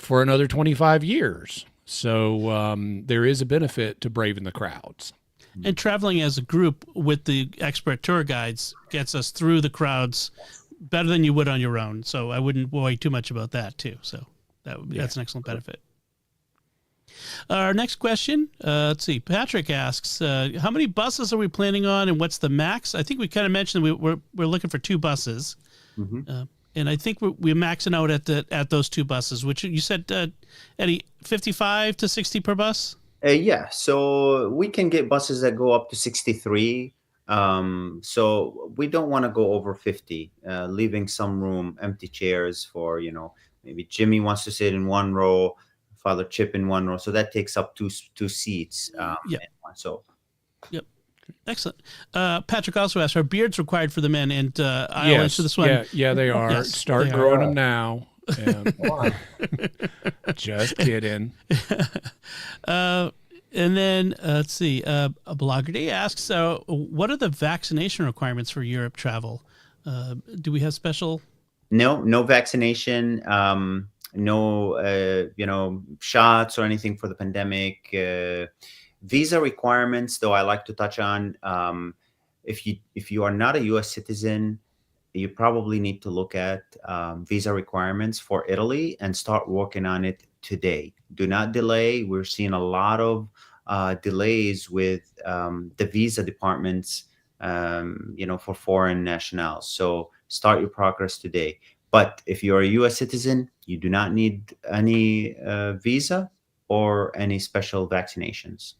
for another 25 years. So there is a benefit to braving the crowds. And traveling as a group with the expert tour guides gets us through the crowds better than you would on your own. So I wouldn't worry too much about that too. So that's an excellent benefit. Our next question, let's see. Patrick asks, how many buses are we planning on, and what's the max? I think we kind of mentioned we're looking for 2 buses. Mm-hmm. And I think we're maxing out at those 2 buses, which you said, Eddie, 55 to 60 per bus? Yeah, so we can get buses that go up to 63. So we don't want to go over 50, leaving some room, empty chairs for, maybe Jimmy wants to sit in one row, Father Chip in one row. So that takes up two seats. Yep. So. Yep. Excellent. Patrick also asked, are beards required for the men? And I'll answer this one. Yeah, they are. Yes, Start they growing are. them now. Just kidding. And then let's see. A Blogger Day asks, what are the vaccination requirements for Europe travel? Do we have special? No vaccination. No, shots or anything for the pandemic. Visa requirements, though, I like to touch on. If you are not a U.S. citizen, you probably need to look at visa requirements for Italy and start working on it today. Do not delay. We're seeing a lot of delays with the visa departments, for foreign nationals. So start your progress today. But if you're a U.S. citizen, you do not need any visa or any special vaccinations.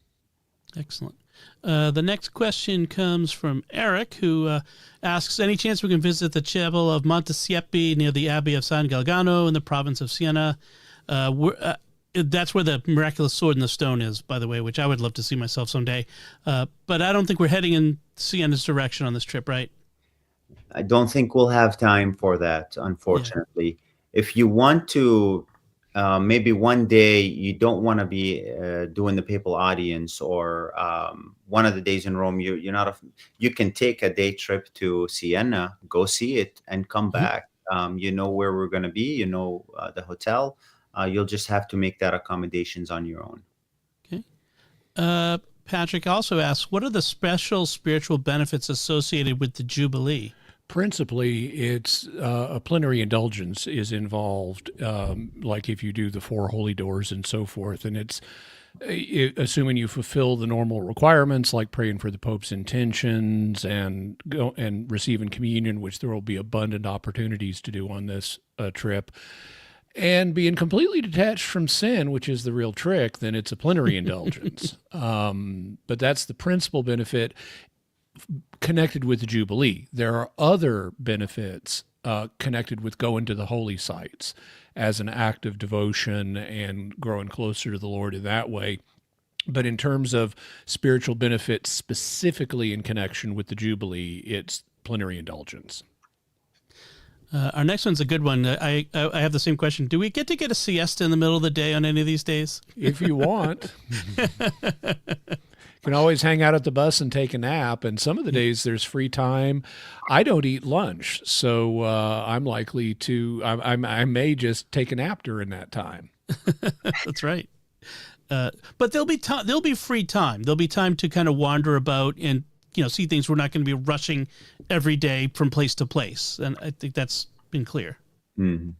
Excellent. The next question comes from Eric, who asks, any chance we can visit the chapel of Montesiepi near the Abbey of San Galgano in the province of Siena? That's where the miraculous sword in the stone is, by the way, which I would love to see myself someday. But I don't think we're heading in Siena's direction on this trip, right? I don't think we'll have time for that, unfortunately. Yeah. If you want to, maybe one day you don't want to be doing the papal audience or one of the days in Rome, you can take a day trip to Siena, go see it, and come back. You know where we're going to be, the hotel. You'll just have to make that accommodations on your own. Okay. Patrick also asks, what are the special spiritual benefits associated with the Jubilee? Principally, it's a plenary indulgence is involved, like if you do the 4 holy doors and so forth. And it's assuming you fulfill the normal requirements, like praying for the Pope's intentions and receiving communion, which there will be abundant opportunities to do on this trip. And being completely detached from sin, which is the real trick, then it's a plenary indulgence. But that's the principal benefit connected with the Jubilee. There are other benefits connected with going to the holy sites as an act of devotion and growing closer to the Lord in that way. But in terms of spiritual benefits specifically in connection with the Jubilee, it's plenary indulgence. Our next one's a good one. I have the same question. Do we get to get a siesta in the middle of the day on any of these days? If you want. You can always hang out at the bus and take a nap. And some of the days there's free time. I don't eat lunch, so I'm likely to. I may just take a nap during that time. That's right. But there'll be free time. There'll be time to kind of wander about and see things. We're not going to be rushing every day from place to place, and I think that's been clear. Mm-hmm.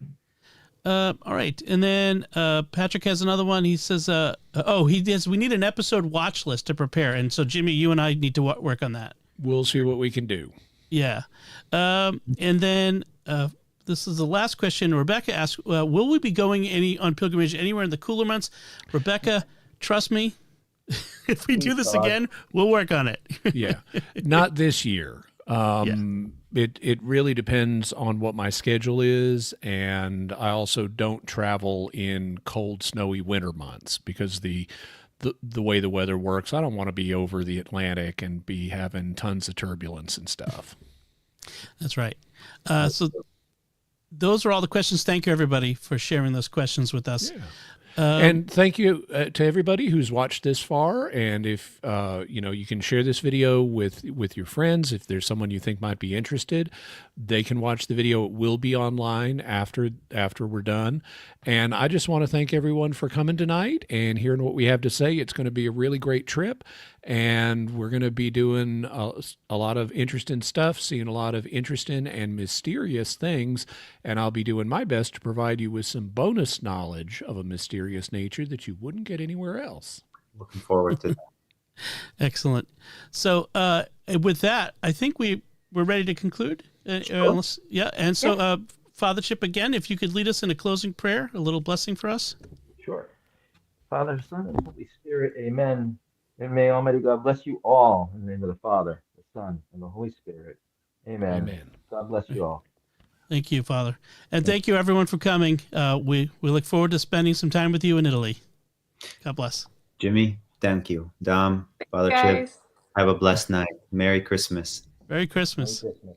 All right. And then Patrick has another one. He says, we need an episode watch list to prepare. And so, Jimmy, you and I need to work on that. We'll see what we can do. Yeah. And then this is the last question. Rebecca asks, will we be going on pilgrimage anywhere in the cooler months? Rebecca, trust me, if we do this again, we'll work on it. Yeah. Not this year. It really depends on what my schedule is, and I also don't travel in cold, snowy winter months because the way the weather works, I don't want to be over the Atlantic and be having tons of turbulence and stuff. That's right. So those are all the questions. Thank you, everybody, for sharing those questions with us. Yeah. And thank you to everybody who's watched this far. And if you can share this video with your friends, if there's someone you think might be interested, they can watch the video. It will be online after we're done. And I just want to thank everyone for coming tonight and hearing what we have to say. It's going to be a really great trip, and we're going to be doing a lot of interesting stuff, seeing a lot of interesting and mysterious things. And I'll be doing my best to provide you with some bonus knowledge of a mysterious nature that you wouldn't get anywhere else. Looking forward to that. Excellent. So with that, I think we're ready to conclude. Sure. And so Father Chip, again, if you could lead us in a closing prayer, a little blessing for us. Sure. Father, Son, and Holy Spirit, amen. And may Almighty God bless you all in the name of the Father, the Son, and the Holy Spirit. Amen. Amen. God bless you all. Thank you, Father. And thank you, everyone, for coming. We look forward to spending some time with you in Italy. God bless. Jimmy, thank you. Dom, Father Chip, Guys. have a blessed night. Merry Christmas. Merry Christmas. Merry Christmas.